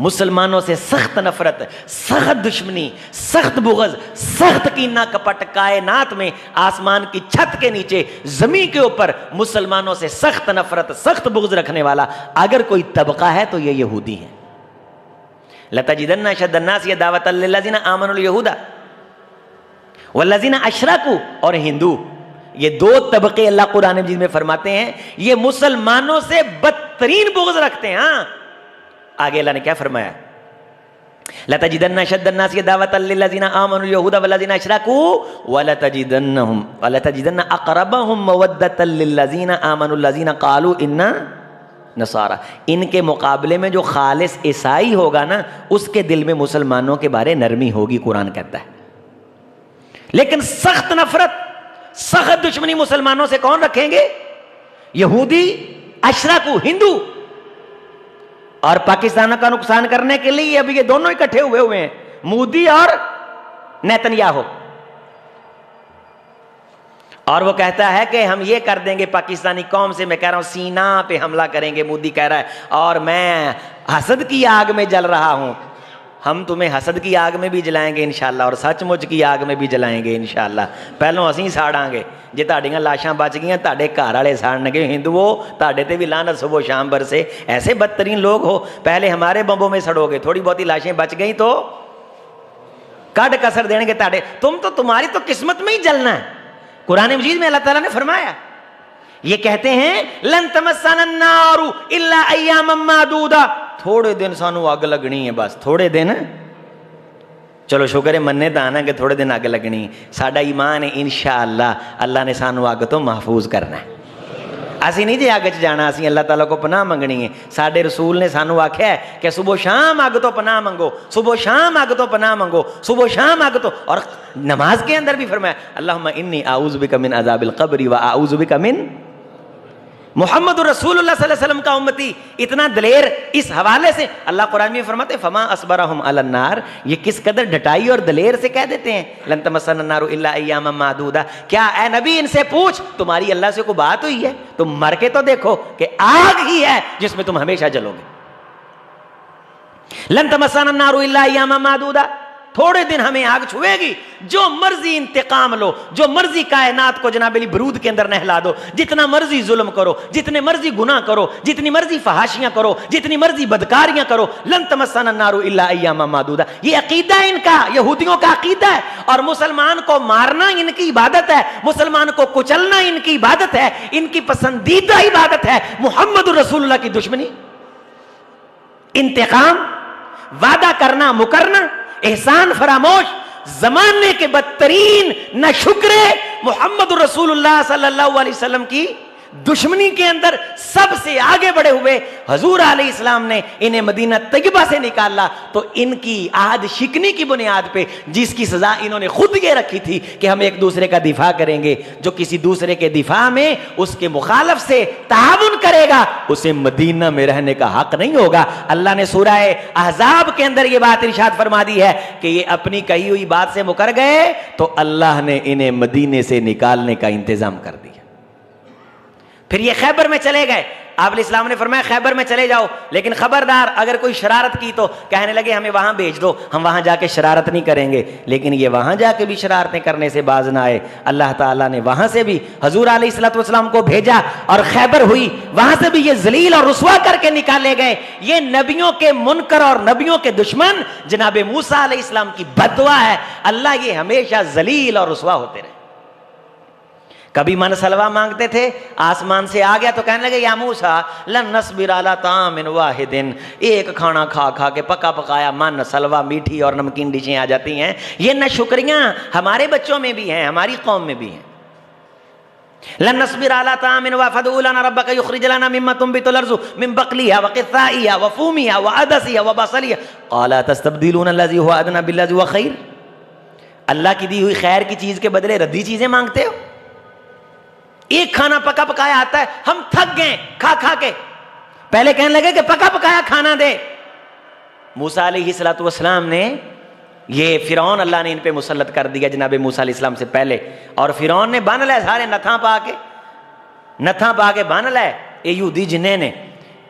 مسلمانوں سے سخت نفرت, سخت دشمنی, سخت بغض, سخت کینہ کپٹ کائنات میں, آسمان کی چھت کے نیچے, زمین کے اوپر مسلمانوں سے سخت نفرت, سخت بغض رکھنے والا اگر کوئی طبقہ ہے تو یہ یہودی ہیں. لَتَجِدَنَّ أَشَدَّ النَّاسِ عَدَاوَةً لِلَّذِينَ آمَنُوا الْيَهُودَ وَالَّذِينَ أَشْرَكُوا, اور ہندو. یہ دو طبقے اللہ قرآن مجید میں فرماتے ہیں یہ مسلمانوں سے بدترین بغض رکھتے ہیں. ہاں آگے اللہ نے کیا فرمایا, لَتَجِدَنَّ أَشَدَّ النَّاسِ عَدَاوَةً لِلَّذِينَ آمَنُوا الْيَهُودَ وَالَّذِينَ أَشْرَكُوا وَلَتَجِدَنَّ أَقْرَبَهُم مَّوَدَّةً لِلَّذِينَ آمَنُوا الَّذِينَ قَالُوا إِنَّا نصارى. ان کے مقابلے میں جو خالص عیسائی ہوگا نا, اس کے دل میں مسلمانوں کے بارے نرمی ہوگی, قرآن کہتا ہے. لیکن سخت نفرت, سخت دشمنی مسلمانوں سے کون رکھیں گے؟ یہودی, اشراکو, ہندو. اور پاکستان کا نقصان کرنے کے لیے ابھی یہ دونوں اکٹھے ہوئے ہیں, مودی اور نیتنیاہو. اور وہ کہتا ہے کہ ہم یہ کر دیں گے پاکستانی قوم سے, میں کہہ رہا ہوں سینا پہ حملہ کریں گے. مودی کہہ رہا ہے اور میں حسد کی آگ میں جل رہا ہوں. ہم تمہیں حسد کی آگ میں بھی جلائیں گے انشاءاللہ, اور سچ مچ کی آگ میں بھی جلائیں گے انشاءاللہ. پہلوں اسی ساڑاں گے, جے تہاڈیاں لاشاں بچ گئیاں تہاڈے گھر والے ساڑن گے. ہندوؤ تہاڈے تے بھی لعنت صبح و شام برسے. ایسے بدترین لوگ ہو, پہلے ہمارے بمبوں میں سڑو گے, تھوڑی بہتی لاشیں بچ گئیں تو کڈ کسر دیں گے تہاڈے. تمہاری تو قسمت میں ہی جلنا ہے. قرآن مجید میں اللہ تعالیٰ نے فرمایا, یہ کہتے ہیں لن تمسنا النار الا ایاما معدودا, تھوڑے دن سانو اگ لگنی ہے, بس تھوڑے دن. چلو شکر ہے مننے دانا کہ تھوڑے دن اگ لگنی. ساڈا ایمان ہے انشاءاللہ اللہ نے سانو اگ تو محفوظ کرنا ہے. اسی نہیں جی اگ چ جانا, اسی اللہ تعالیٰ کو پناہ منگنی ہے. ساڈے رسول نے سانو آکھیا ہے کہ صبح شام اگ تو پناہ منگو, صبح شام اگ تو پناہ منگو, صبح شام اگ تو. اور نماز کے اندر بھی فرمایا اللہم انی اعوذ بک من عذاب القبر و اعوذ بک من. محمد رسول اللہ صلی اللہ علیہ وسلم کا امتی اتنا دلیر اس حوالے سے اللہ قرآن میں فرماتے فما اصبرہم علی النار, یہ کس قدر ڈٹائی اور دلیر سے کہہ دیتے ہیں لن تمسنا النار الا ایاما معدودہ. کیا اے نبی ان سے پوچھ تمہاری اللہ سے کوئی بات ہوئی ہے؟ تم مر کے تو دیکھو کہ آگ ہی ہے جس میں تم ہمیشہ جلو گے. لن تمسنا النار الا ایاما معدودہ, تھوڑے دن ہمیں آگ چھوئے گی. جو مرضی انتقام لو, جو مرضی کائنات کو جناب علی برود کے اندر نہلا دو, جتنا مرضی ظلم کرو, جتنے مرضی گناہ کرو, جتنی مرضی فحاشیاں کرو, جتنی مرضی بدکاریاں کرو, لن تمسنا النار الا ایاما معدودہ. یہ عقیدہ ان کا, یہودیوں کا عقیدہ ہے. اور مسلمان کو مارنا ان کی عبادت ہے, مسلمان کو کچلنا ان کی عبادت ہے, ان کی پسندیدہ عبادت ہے. محمد رسول اللہ کی دشمنی, انتقام, وعدہ کرنا مکرنا, احسان فراموش, زمانے کے بدترین نہ شکرے محمد رسول اللہ صلی اللہ علیہ وسلم کی دشمنی کے اندر سب سے آگے بڑھے ہوئے حضور علیہ السلام نے انہیں مدینہ طیبہ سے نکالا. تو ان کی عہد شکنی کی بنیاد پہ جس کی سزا انہوں نے خود یہ رکھی تھی کہ ہم ایک دوسرے کا دفاع کریں گے, جو کسی دوسرے کے دفاع میں اس کے مخالف سے تعاون کرے گا اسے مدینہ میں رہنے کا حق نہیں ہوگا. اللہ نے سورہ احزاب کے اندر یہ بات ارشاد فرما دی ہے کہ یہ اپنی کہی ہوئی بات سے مکر گئے تو اللہ نے انہیں مدینے سے نکالنے کا انتظام کر دیا. پھر یہ خیبر میں چلے گئے. آپ علیہ السلام نے فرمایا خیبر میں چلے جاؤ, لیکن خبردار اگر کوئی شرارت کی تو کہنے لگے ہمیں وہاں بھیج دو, ہم وہاں جا کے شرارت نہیں کریں گے. لیکن یہ وہاں جا کے بھی شرارتیں کرنے سے باز نہ آئے. اللہ تعالیٰ نے وہاں سے بھی حضور علیہ الصلوۃ والسلام کو بھیجا اور خیبر ہوئی, وہاں سے بھی یہ ذلیل اور رسوا کر کے نکالے گئے. یہ نبیوں کے منکر اور نبیوں کے دشمن جناب موسیٰ علیہ السلام کی بد دعا ہے. اللہ یہ ہمیشہ ذلیل اور رسوا ہوتے رہے. کبھی من سلوا مانگتے تھے, آسمان سے آ گیا تو کہنے لگے یا موسیٰ لن نصبر علی طعام واحد, ایک کھانا کھا کھا کے پکا پکایا من سلوا میٹھی اور نمکین ڈشیں آ جاتی ہیں. یہ ناشکریاں ہمارے بچوں میں بھی ہیں, ہماری قوم میں بھی ہیں. لن نصبر علی طعام واحد فادع لنا ربک یخرج لنا مما تنبت الارض من بقلها وقثائها وفومها وعدسها وبصلها قال تستبدلون الذي هو ادنى بالذي هو خیر. اللہ کی دی ہوئی خیر کی چیز کے بدلے ردی چیزیں مانگتے ہو. ایک کھانا پکا پکایا آتا ہے, ہم تھک گئے کھا کھا کے. پہلے کہنے لگے کہ پکا پکایا کھانا دے. موسیٰ علیہ الصلوۃ والسلام نے یہ فرعون اللہ نے ان پہ مسلط کر دیا جناب موسیٰ علیہ السلام سے پہلے, اور فرعون نے بن لے سارے نتھاں پا کے بن لے. یہ یہودی جنہیں نے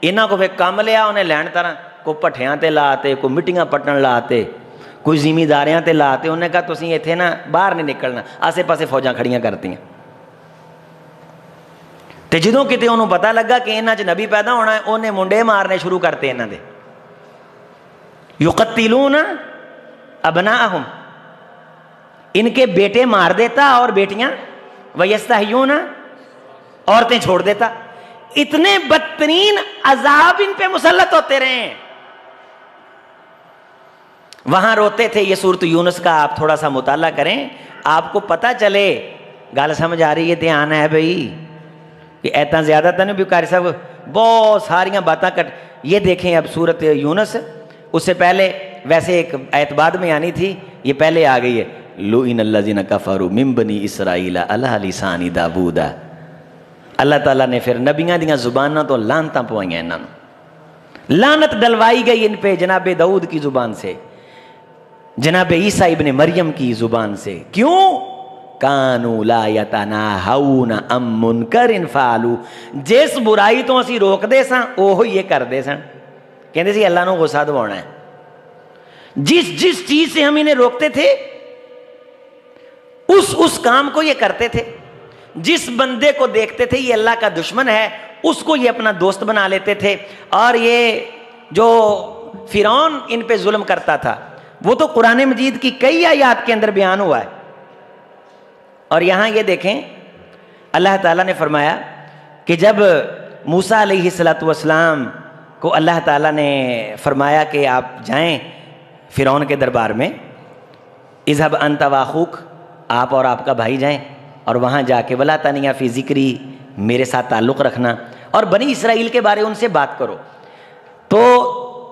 انہاں کو پھر کم لیا, انہیں لین طرح کو پٹھیاں تے لاتے, کو مٹیاں پٹن لاتے, کوئی زمینداریاں تے لاتے. انہیں کہا تسی ایتھے نا باہر نہیں نکلنا, آسے پاسے فوجاں کھڑیاں کرتی ہیں. تے جدوں کتے انہوں پتہ لگا کہ انہاں چ نبی پیدا ہونا ہے, انہیں منڈے مارنے شروع کرتے انہاں دے. یقتلون ابناءہم, ان کے بیٹے مار دیتا اور بیٹیاں, ویستحیون عورتیں چھوڑ دیتا. اتنے بدترین عذاب ان پہ مسلط ہوتے رہے ہیں. وہاں روتے تھے. یہ سورۃ یونس کا آپ تھوڑا سا مطالعہ کریں, آپ کو پتہ چلے. گل سمجھ آ رہی ہے؟ دھیان ہے بھائی, کہ ایتاں زیادہ تو نہیں بھی قاری صاحب بہت ساریاں باتیں کٹ. یہ دیکھیں اب سورۃ یونس, اس سے پہلے ویسے ایک آیت بعد میں آنی تھی, یہ پہلے آ گئی ہے. لُعِنَ الَّذِينَ كَفَرُوا مِن بَنِي إِسْرَائِيلَ عَلَىٰ لِسَانِ دَاوُودَ. اللہ تعالیٰ نے پھر نبیاں دیاں زباناں تو لعنتاں پوائیاں انہاں نوں, لعنت ڈلوائی گئی ان پہ جناب داؤد کی زبان سے, جناب عیسیٰ ابن مریم کی زبان سے. کیوں؟ کانوا لا یتناہون عن منکر فعلوا, جس برائی تو اسی روک دے ساں اوہ یہ کر دے سن. کہندے سی اللہ نو غصہ دوانا ہے. جس چیز سے ہم انہیں روکتے تھے اس کام کو یہ کرتے تھے. جس بندے کو دیکھتے تھے یہ اللہ کا دشمن ہے, اس کو یہ اپنا دوست بنا لیتے تھے. اور یہ جو فرعون ان پہ ظلم کرتا تھا وہ تو قرآن مجید کی کئی آیات کے اندر بیان ہوا ہے. اور یہاں یہ دیکھیں اللہ تعالیٰ نے فرمایا کہ جب موسیٰ علیہ الصلوۃ والسلام کو اللہ تعالیٰ نے فرمایا کہ آپ جائیں فرعون کے دربار میں, اذهب انت واخوک, آپ اور آپ کا بھائی جائیں اور وہاں جا کے ولا تنیا فی ذکری میرے ساتھ تعلق رکھنا اور بنی اسرائیل کے بارے ان سے بات کرو. تو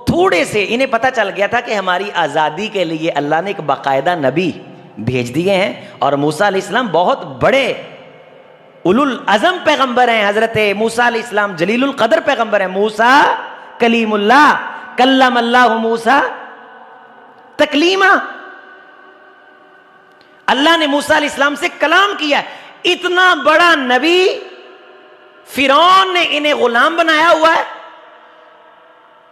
تھوڑے سے انہیں پتہ چل گیا تھا کہ ہماری آزادی کے لیے اللہ نے ایک باقاعدہ نبی بھیج دیے ہیں, اور موسیٰ علیہ السلام بہت بڑے اولو العزم پیغمبر ہیں. حضرت موسیٰ علیہ السلام جلیل القدر پیغمبر ہیں. موسیٰ کلیم اللہ, کلم اللہ موسیٰ تکلیما, اللہ نے موسیٰ علیہ السلام سے کلام کیا. اتنا بڑا نبی فرعون نے انہیں غلام بنایا ہوا ہے,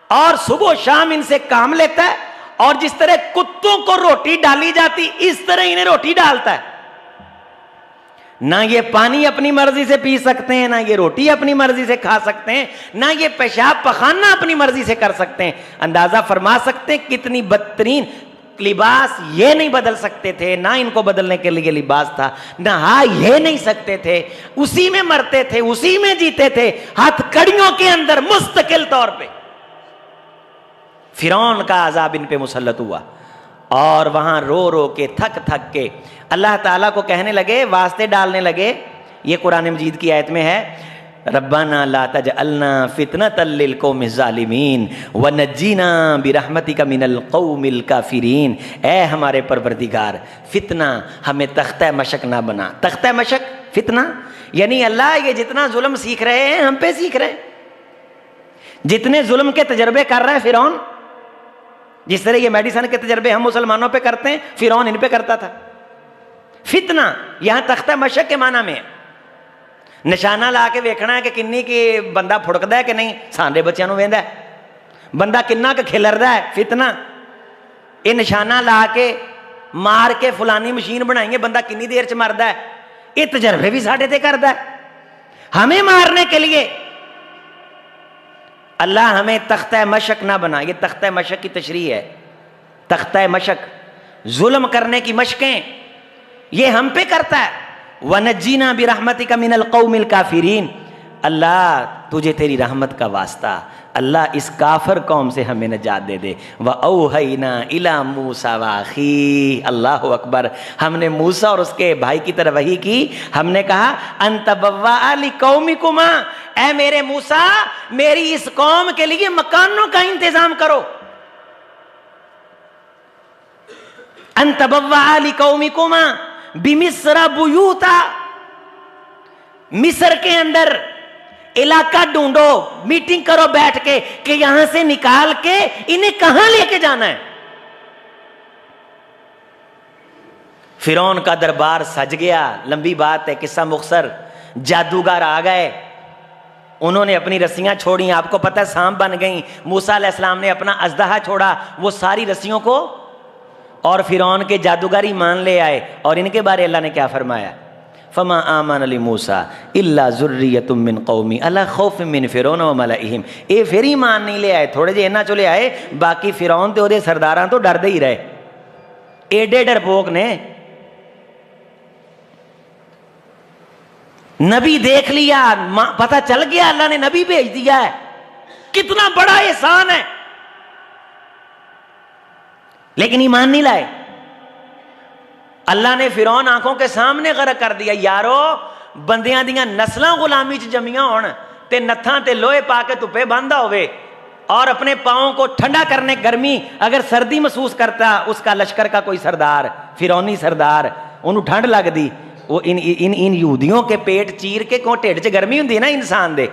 اور صبح و شام ان سے کام لیتا ہے, اور جس طرح کتوں کو روٹی ڈالی جاتی اس طرح انہیں روٹی ڈالتا ہے. نہ یہ پانی اپنی مرضی سے پی سکتے ہیں, نہ یہ روٹی اپنی مرضی سے کھا سکتے ہیں, نہ یہ پیشاب پخانہ اپنی مرضی سے کر سکتے ہیں. اندازہ فرما سکتے ہیں کتنی بدترین. لباس یہ نہیں بدل سکتے تھے, نہ ان کو بدلنے کے لیے لباس تھا, نہا یہ نہیں سکتے تھے, اسی میں مرتے تھے, اسی میں جیتے تھے, ہاتھ کڑیوں کے اندر مستقل طور پہ. فرعون کا عذاب ان پہ مسلط ہوا, اور وہاں رو رو کے تھک تھک کے اللہ تعالیٰ کو کہنے لگے, واسطے ڈالنے لگے. یہ قرآن مجید کی آیت میں ہے, ربنا لا تجعلنا فتنة للقوم الظالمین ونجینا برحمتک من القوم الکافرین. اے ہمارے پروردگار, فتنہ ہمیں تختہ مشق نہ بنا. تختہ مشق فتنہ یعنی اللہ یہ جتنا ظلم سیکھ رہے ہیں ہم پہ سیکھ رہے ہیں. جتنے ظلم کے تجربے کر رہا ہے فرعون, جس طرح یہ میڈیسن کے تجربے ہم مسلمانوں پہ کرتے ہیں, فرعون ان پہ کرتا تھا. فتنہ یہاں تختہ مشق کے معنی میں ہے. نشانہ لا کے ویکھنا ہے کہ کنی کی بندہ پھڑکدا ہے کہ نہیں, ساندے بچیاں نوں ویندا ہے, بندہ کنا کہ کھلردا ہے, فتنہ. یہ نشانہ لا کے مار کے فلانی مشین بنائیں گے, بندہ کنی دیر چ مردا ہے. یہ تجربے بھی ساڈے تے کردا ہے ہمیں مارنے کے لیے. اللہ ہمیں تختہ مشق نہ بنا. یہ تختہ مشق کی تشریح ہے. تختہ مشق ظلم کرنے کی مشقیں یہ ہم پہ کرتا ہے. وَنَجِّنَا بِرَحْمَتِكَ مِنَ الْقَوْمِ الْكَافِرِينَ, اللہ تجھے تیری رحمت کا واسطہ, اللہ اس کافر قوم سے ہمیں نجات دے دے. وَأَوْحَيْنَا إِلَى مُوسَىٰ وَأَخِيهِ, اللہ اکبر. ہم نے موسیٰ اور اس کے بھائی کی طرف وحی کی. ہم نے کہا أَن تَبَوَّأَ لِقَوْمِكُمَا, اے میرے موسیٰ میری اس قوم کے لیے مکانوں کا انتظام کرو. أَن تَبَوَّأَ لِقَوْمِكُمَا بِمِصْرَ بُيُوتًا, مصر کے اندر علاقہ ڈھونڈو, میٹنگ کرو بیٹھ کے کہ یہاں سے نکال کے انہیں کہاں لے کے جانا ہے. فرعون کا دربار سج گیا. لمبی بات ہے, قصہ مختصر. جادوگر آ گئے, انہوں نے اپنی رسیاں چھوڑی. آپ کو پتہ ہے سانپ بن گئیں. موسیٰ علیہ السلام نے اپنا اژدہا چھوڑا, وہ ساری رسیوں کو, اور فرعون کے جادوگر ایمان لے آئے. اور ان کے بارے اللہ نے کیا فرمایا, فما آمن لموسیٰ الا ذریۃ من قومی علی خوف من فرعون وملئہم. اے پھر ایمان نہیں لے آئے, تھوڑے جے نہ چلے آئے, باقی فرعون تے اودے سرداراں تو ڈردے ہی رہے. ایڈے ڈرپوک نے. نبی دیکھ لیا, پتہ چل گیا اللہ نے نبی بھیج دیا ہے. کتنا بڑا احسان ہے, لیکن ایمان نہیں لائے. اللہ نے فرعون آنکھوں کے سامنے غرق کر دیا. یارو بندیاں دیاں نسلاں غلامی چ جمیاں ہون تے نتھاں تے لوہے پا کے دھوپے باندھا ہوئے, اور اپنے پاؤں کو ٹھنڈا کرنے, گرمی اگر سردی محسوس کرتا اس کا لشکر کا کوئی سردار, فرعونی سردار, انہوں ٹھنڈ لگ دی. وہ ان یہودیوں کے پیٹ چیر کے کیوں ٹھڈ چ گرمی ہوندی نا انسان دے,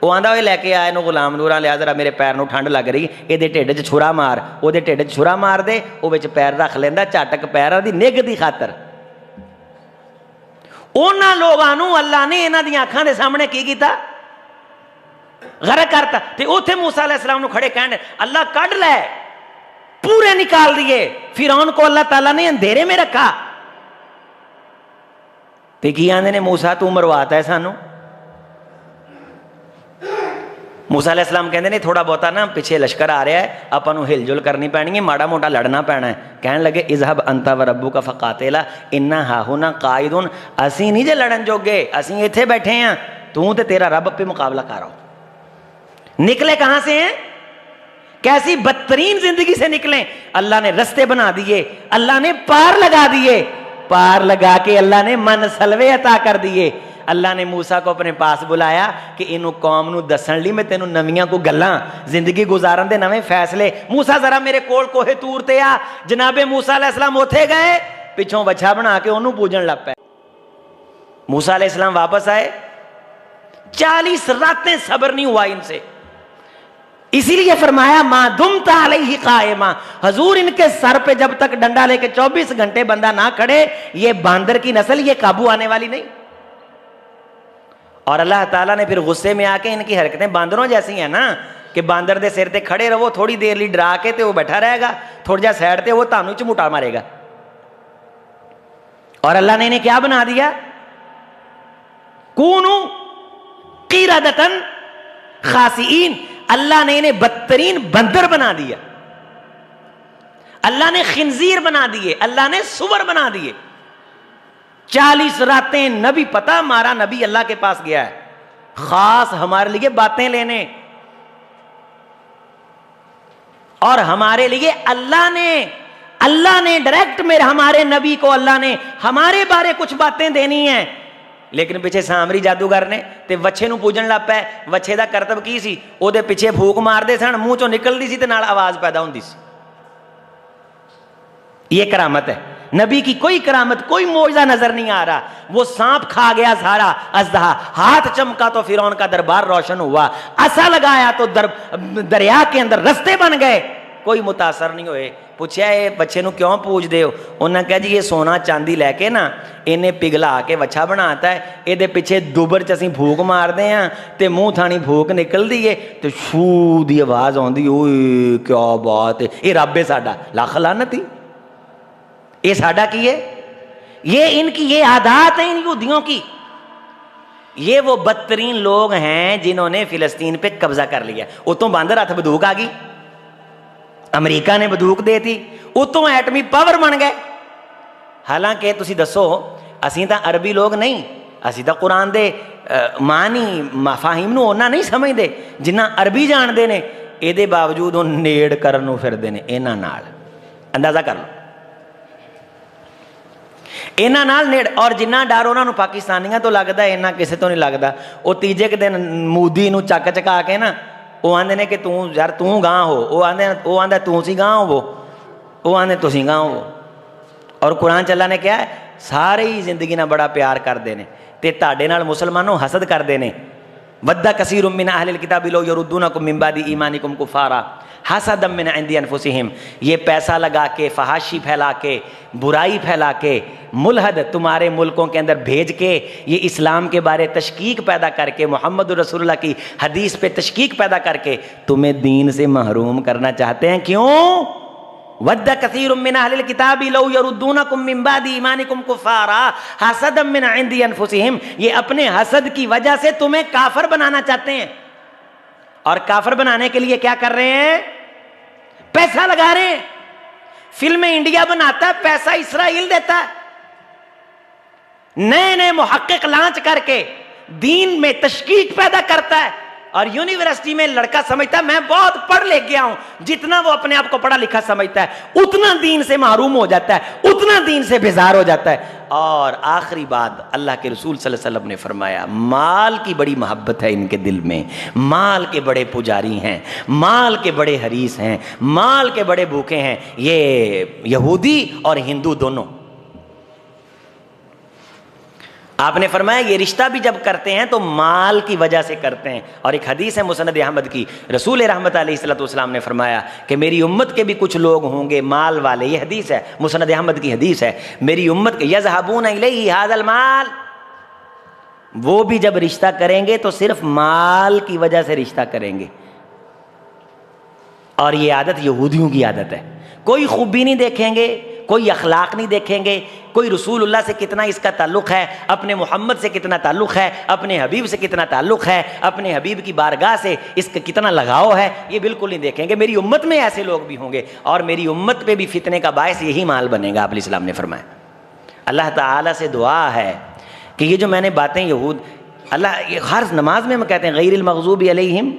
وہ آندا ہوئے لے کے آئے نو غلام نوراں, لیا ذرا میرے پیر نو ٹھنڈ لگ رہی, یہ ٹھڈ چ چھرا مار, وہ ٹھڈ چ چھرا مار دے, وہ وچ پیر رکھ لیندا چاٹک پیراں دی نگ دی خاطر. انہاں لوگاں نو اللہ نے انہاں دی اکھاں دے سامنے کی کیتا, غرق کرتا. تے اوتھے موسیٰ علیہ السلام نو کھڑے کہنے اللہ کڈ لے, پورے نکال دیے. فرعون کو اللہ تعالیٰ نے اندھیرے میں رکھا. تے کی آندے نے موسیٰ تو مرواتا ہے سانو. موسیٰ علیہ السلام کہندے نے تھوڑا بہتا نا پیچھے لشکر آ رہا ہے, آپاں نو ہل جل کرنی پینی ہے, ماڑا موٹا لڑنا پینا ہے. کہنے لگے اذهب انت وربک فقاتلا انا ہاہنا قاعدون, اسی نہیں جے لڑن جوگے, اسی ایتھے بیٹھے ہیں, تو تے تیرا رب پہ مقابلہ کر رہا. نکلے کہاں سے ہیں, کیسی بدترین زندگی سے نکلیں. اللہ نے رستے بنا دیے, اللہ نے پار لگا دیے, پار لگا کے اللہ نے من سلوے عطا کر دیے. اللہ نے موسیٰ کو اپنے پاس بلایا کہ انہوں قوم نو دسن لی میں تینوں نویاں کو گلاں زندگی گزارن دے نویں فیصلے. موسیٰ ذرا میرے کول کوہ طور تے آ. جناب موسیٰ علیہ السلام اوتھے گئے, پچھوں بچھا بنا کے انہوں پوجن لگ پے. موسیٰ علیہ السلام واپس آئے, 40 راتیں صبر نہیں ہوا ان سے. اسی لیے فرمایا ما دمت علیہ قائما, حضور ان کے سر پہ جب تک ڈنڈا لے کے 24 گھنٹے بندہ نہ کھڑے, یہ باندر کی نسل یہ قابو آنے والی نہیں. اور اللہ تعالیٰ نے پھر غصے میں آ کے ان کی حرکتیں باندروں جیسی ہیں نا, کہ باندر دے سر تے کھڑے رہو تھوڑی دیر لی ڈرا کے تے وہ بیٹھا رہے گا, تھوڑا جا سائڈ تے وہ تانوں چمٹا مارے گا. اور اللہ نے انہیں کیا بنا دیا, کونو قیردتن خاسئین, اللہ نے انہیں بدترین بندر بنا دیا, اللہ نے خنزیر بنا دیے, اللہ نے سور بنا دیے. 40 راتیں نبی, پتہ ہمارا نبی اللہ کے پاس گیا ہے خاص ہمارے لیے باتیں لینے, اور ہمارے لیے اللہ نے ڈائریکٹ میں ہمارے نبی کو اللہ نے ہمارے بارے کچھ باتیں دینی ہیں. لیکن پیچھے سامری جادوگر نے تے وچھے نو پوجن لگ پے. وچھے دا کرتب کی سی, او دے پیچھے پھوک مار دے سن, منہ چوں نکل دی سی تے نال آواز پیدا ہوندی سی. یہ کرامت ہے. نبی کی کوئی کرامت, کوئی معجزہ نظر نہیں آ رہا. وہ سانپ کھا گیا سارا اژدہا, ہاتھ چمکا تو فرعون کا دربار روشن ہوا, عصا لگایا تو دریا کے اندر رستے بن گئے, کوئی متاثر نہیں ہوئے. پوچھا یہ بچے نو کیوں پوج دے ہو؟ انہوں نے کہا جی یہ سونا چاندی لے کے نا انہیں پگھلا کے وچھا بناتا ہے, یہ دے پیچھے دوبر چ اسی پھوک مار دے ہیں تے منہ تھانی پھوک نکل دی ہے تے شو دی آواز آندی, اوئے کیا بات ہے, یہ رب ہے ساڈا. لاکھ لعنتی, یہ ساڈا کی ہے؟ یہ ان کی یہ عادات ہیں ان یہودیوں کی. یہ وہ بدترین لوگ ہیں جنہوں نے فلسطین پہ قبضہ کر لیا. اتوں باندر ہاتھ بندوق آ گئی, امریکہ نے بندوق دے تھی, اتوں ایٹمی پاور بن گئے. حالانکہ تسی دسو اسی تا عربی لوگ نہیں, اسی تا قرآن دے معنی مفاہیم نو اونا نہیں سمجھ دے جنہ عربی جان دے نے. اے دے باوجود وہ نیڑ کرنو پھر دے نے اینا نال. اندازہ کر لو اینا نال نیڑ. اور جنہ ڈر انہاں نو پاکستانیاں تو لگدا ہے اینا کسے تو نہیں لگدا. وہ تیجے کے دن مودی نو چک چکا کے نا وہ آندے نے کہ یار توں گاں ہو, وہ آندہ توں سی گاں ہو, وہ آندے تسی گاں ہو. اور قرآن چ اللہ نے کیا ہے, سارے ہی زندگی نہ بڑا پیار کر دینے تے تاڑے نال مسلمانوں حسد کر دینے. ود کثیر من اہل الکتاب لو یردونکم من بعد ایمانکم کفارا حسدا من عند انفسہم. یہ پیسہ لگا کے, فحاشی پھیلا کے, برائی پھیلا کے, ملحد تمہارے ملکوں کے اندر بھیج کے, یہ اسلام کے بارے تشکیک پیدا کر کے, محمد رسول اللہ کی حدیث پہ تشکیک پیدا کر کے تمہیں دین سے محروم کرنا چاہتے ہیں. کیوں؟ ود کثیر من اہل الکتاب لو یردونکم من بعد ایمانکم کفارا حسدا من عند انفسہم. یہ اپنے حسد کی وجہ سے تمہیں کافر بنانا چاہتے ہیں. اور کافر بنانے کے لیے کیا کر رہے ہیں؟ پیسہ لگا رہے ہیں. فلمیں انڈیا بناتا ہے, پیسہ اسرائیل دیتا ہے. نئے نئے محقق لانچ کر کے دین میں تشکیک پیدا کرتا ہے. اور یونیورسٹی میں لڑکا سمجھتا ہے میں بہت پڑھ لے گیا ہوں, جتنا وہ اپنے آپ کو پڑھا لکھا سمجھتا ہے اتنا دین سے محروم ہو جاتا ہے, اتنا دین سے بیزار ہو جاتا ہے. اور آخری بات, اللہ کے رسول صلی اللہ علیہ وسلم نے فرمایا مال کی بڑی محبت ہے ان کے دل میں, مال کے بڑے پجاری ہیں, مال کے بڑے حریص ہیں, مال کے بڑے بھوکے ہیں. یہ یہودی اور ہندو دونوں. آپ نے فرمایا یہ رشتہ بھی جب کرتے ہیں تو مال کی وجہ سے کرتے ہیں. اور ایک حدیث ہے مسند احمد کی, رسول رحمت علیہ الصلوۃ والسلام نے فرمایا کہ میری امت کے بھی کچھ لوگ ہوں گے مال والے. یہ حدیث ہے, مسند احمد کی حدیث ہے. میری امت کے یذهبون الیہ ھذا المال, وہ بھی جب رشتہ کریں گے تو صرف مال کی وجہ سے رشتہ کریں گے. اور یہ عادت یہودیوں کی عادت ہے. کوئی خوبی نہیں دیکھیں گے, کوئی اخلاق نہیں دیکھیں گے, کوئی رسول اللہ سے کتنا اس کا تعلق ہے, اپنے محمد سے کتنا تعلق ہے, اپنے حبیب سے کتنا تعلق ہے, اپنے حبیب کی بارگاہ سے اس کا کتنا لگاؤ ہے, یہ بالکل نہیں دیکھیں گے. میری امت میں ایسے لوگ بھی ہوں گے اور میری امت پہ بھی فتنے کا باعث یہی مال بنے گا. آپ علیہ السلام نے فرمایا. اللہ تعالیٰ سے دعا ہے کہ یہ جو میں نے باتیں یہود, اللہ ہر نماز میں ہم کہتے ہیں غیر المغضوب علیہم,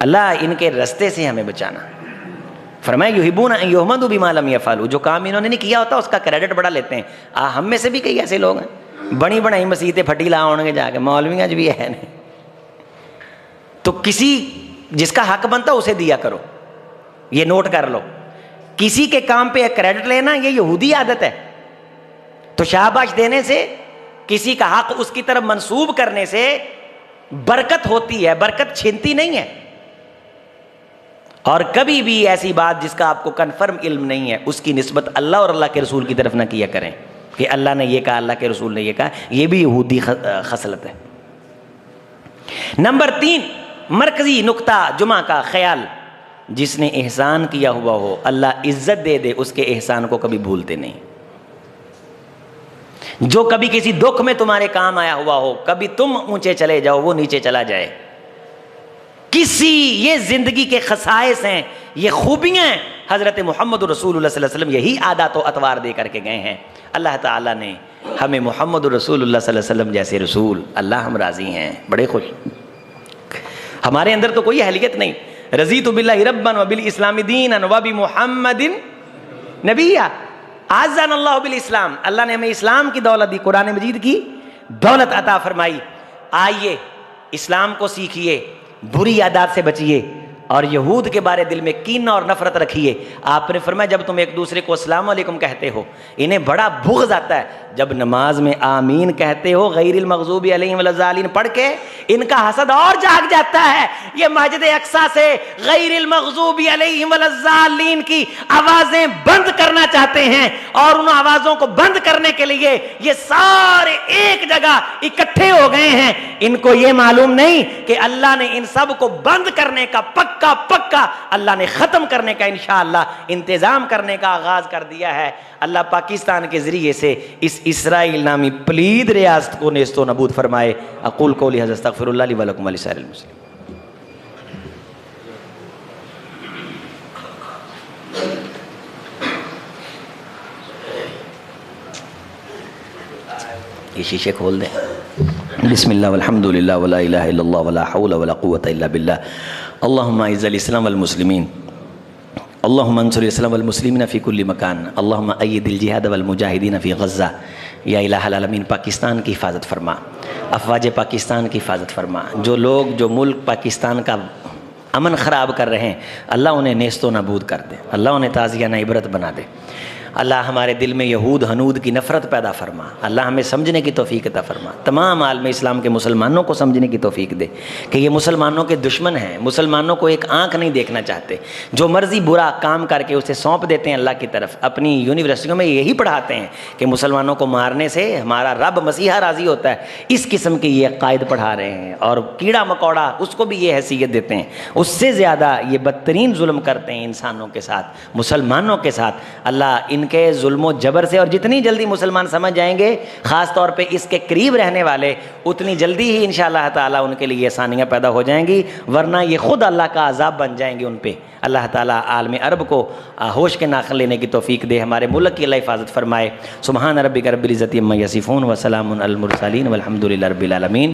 اللہ ان کے رستے سے ہمیں بچانا. فرمایا یحبون ان یحمدوا بما لم یفعلوا, جو کام انہوں نے نہیں کیا ہوتا اس کا کریڈٹ بڑا لیتے ہیں. ہم میں سے بھی کئی ایسے لوگ ہیں بنی بنائی مسیتیں پھٹی لا ہون گے جا کے مولویاں بھی ہے نہیں. تو کسی جس کا حق بنتا اسے دیا کرو. یہ نوٹ کر لو, کسی کے کام پہ کریڈٹ لینا یہ یہودی عادت ہے. تو شاباش دینے سے, کسی کا حق اس کی طرف منسوب کرنے سے برکت ہوتی ہے, برکت چھنتی نہیں ہے. اور کبھی بھی ایسی بات جس کا آپ کو کنفرم علم نہیں ہے اس کی نسبت اللہ اور اللہ کے رسول کی طرف نہ کیا کریں کہ اللہ نے یہ کہا, اللہ کے رسول نے یہ کہا. یہ بھی یہودی خصلت ہے. نمبر 3 مرکزی نقطہ جمعہ کا خیال, جس نے احسان کیا ہوا ہو اللہ عزت دے دے, اس کے احسان کو کبھی بھولتے نہیں. جو کبھی کسی دکھ میں تمہارے کام آیا ہوا ہو, کبھی تم اونچے چلے جاؤ وہ نیچے چلا جائے, یہ زندگی کے خصائص ہیں, یہ خوبیاں ہیں. حضرت محمد رسول اللہ صلی اللہ علیہ وسلم یہی عادات و اطوار دے کر کے گئے ہیں. اللہ تعالیٰ نے ہمیں محمد رسول اللہ صلی اللہ علیہ وسلم جیسے رسول, اللہ ہم راضی ہیں, بڑے خوش. ہمارے اندر تو کوئی اہلیت نہیں. رضیت باللہ ربا وبالاسلام دینا وبمحمد نبیا اعزنا اللہ بالاسلام. اللہ نے ہمیں اسلام کی دولت دی, قرآن مجید کی دولت عطا فرمائی. آئیے اسلام کو سیکھیے, بری عادات سے بچیے, اور یہود کے بارے دل میں کینہ اور نفرت رکھیے. آپ نے فرمایا جب تم ایک دوسرے کو السلام علیکم کہتے ہو, انہیں بڑا بغض آتا ہے جب نماز میں آمین کہتے ہو غیر المغضوب علیہم ولا الضالین پڑھ کے, ان کا حسد اور جاگ جاتا ہے. یہ مسجد اقصیٰ سے غیر المغضوب علیہم ولا الضالین کی آوازیں بند کرنا چاہتے ہیں, اور ان آوازوں کو بند کرنے کے لیے یہ سارے ایک جگہ اکٹھے ہو گئے ہیں. ان کو یہ معلوم نہیں کہ اللہ نے ان سب کو بند کرنے کا پکا اللہ نے ختم کرنے کا انشاءاللہ انتظام کرنے کا آغاز کر دیا ہے. اللہ پاکستان کے ذریعے سے اس اسرائیل نامی پلید ریاست کو نیست و نبود فرمائے. اقول قولی ھذا استغفر اللہ لی ولکم ولسائر المسلمین. یہ شیشے کھول دیں. بسم اللہ والحمد للہ ولا الہ الا اللہ ولا حول ولا قوة الا باللہ. اللہم اعز الاسلام والمسلمین, اللہم انصر الاسلام والمسلمین فی کل مکان, اللہم اید الجہاد والمجاہدین فی غزہ. یا الہ العالمین پاکستان کی حفاظت فرما, افواج پاکستان کی حفاظت فرما. جو لوگ جو ملک پاکستان کا امن خراب کر رہے ہیں اللہ انہیں نیست و نابود کر دے, اللہ انہیں تعزیہ عبرت بنا دے. اللہ ہمارے دل میں یہود ہنود کی نفرت پیدا فرما. اللہ ہمیں سمجھنے کی توفیق عطا فرما. تمام عالم اسلام کے مسلمانوں کو سمجھنے کی توفیق دے کہ یہ مسلمانوں کے دشمن ہیں, مسلمانوں کو ایک آنکھ نہیں دیکھنا چاہتے. جو مرضی برا کام کر کے اسے سونپ دیتے ہیں اللہ کی طرف. اپنی یونیورسٹیوں میں یہی پڑھاتے ہیں کہ مسلمانوں کو مارنے سے ہمارا رب مسیحا راضی ہوتا ہے. اس قسم کے یہ عقائد پڑھا رہے ہیں, اور کیڑا مکوڑا اس کو بھی یہ حیثیت دیتے ہیں. اس سے زیادہ یہ بدترین ظلم کرتے ہیں انسانوں کے ساتھ, مسلمانوں کے ساتھ. اللہ ان کے ظلم و جبر سے, اور جتنی جلدی مسلمان سمجھ جائیں گے خاص طور پہ اس کے قریب رہنے والے, اتنی جلدی ہی انشاءاللہ تعالیٰ ان کے لیے آسانیاں پیدا ہو جائیں گی, ورنہ یہ خود اللہ کا عذاب بن جائیں گے ان پہ. اللہ تعالیٰ عالم عرب کو ہوش کے ناخن لینے کی توفیق دے. ہمارے ملک کی اللہ حفاظت فرمائے. سبحان ربک رب العزت عما یصفون وسلام علی المرسلین والحمد للہ رب العالمین.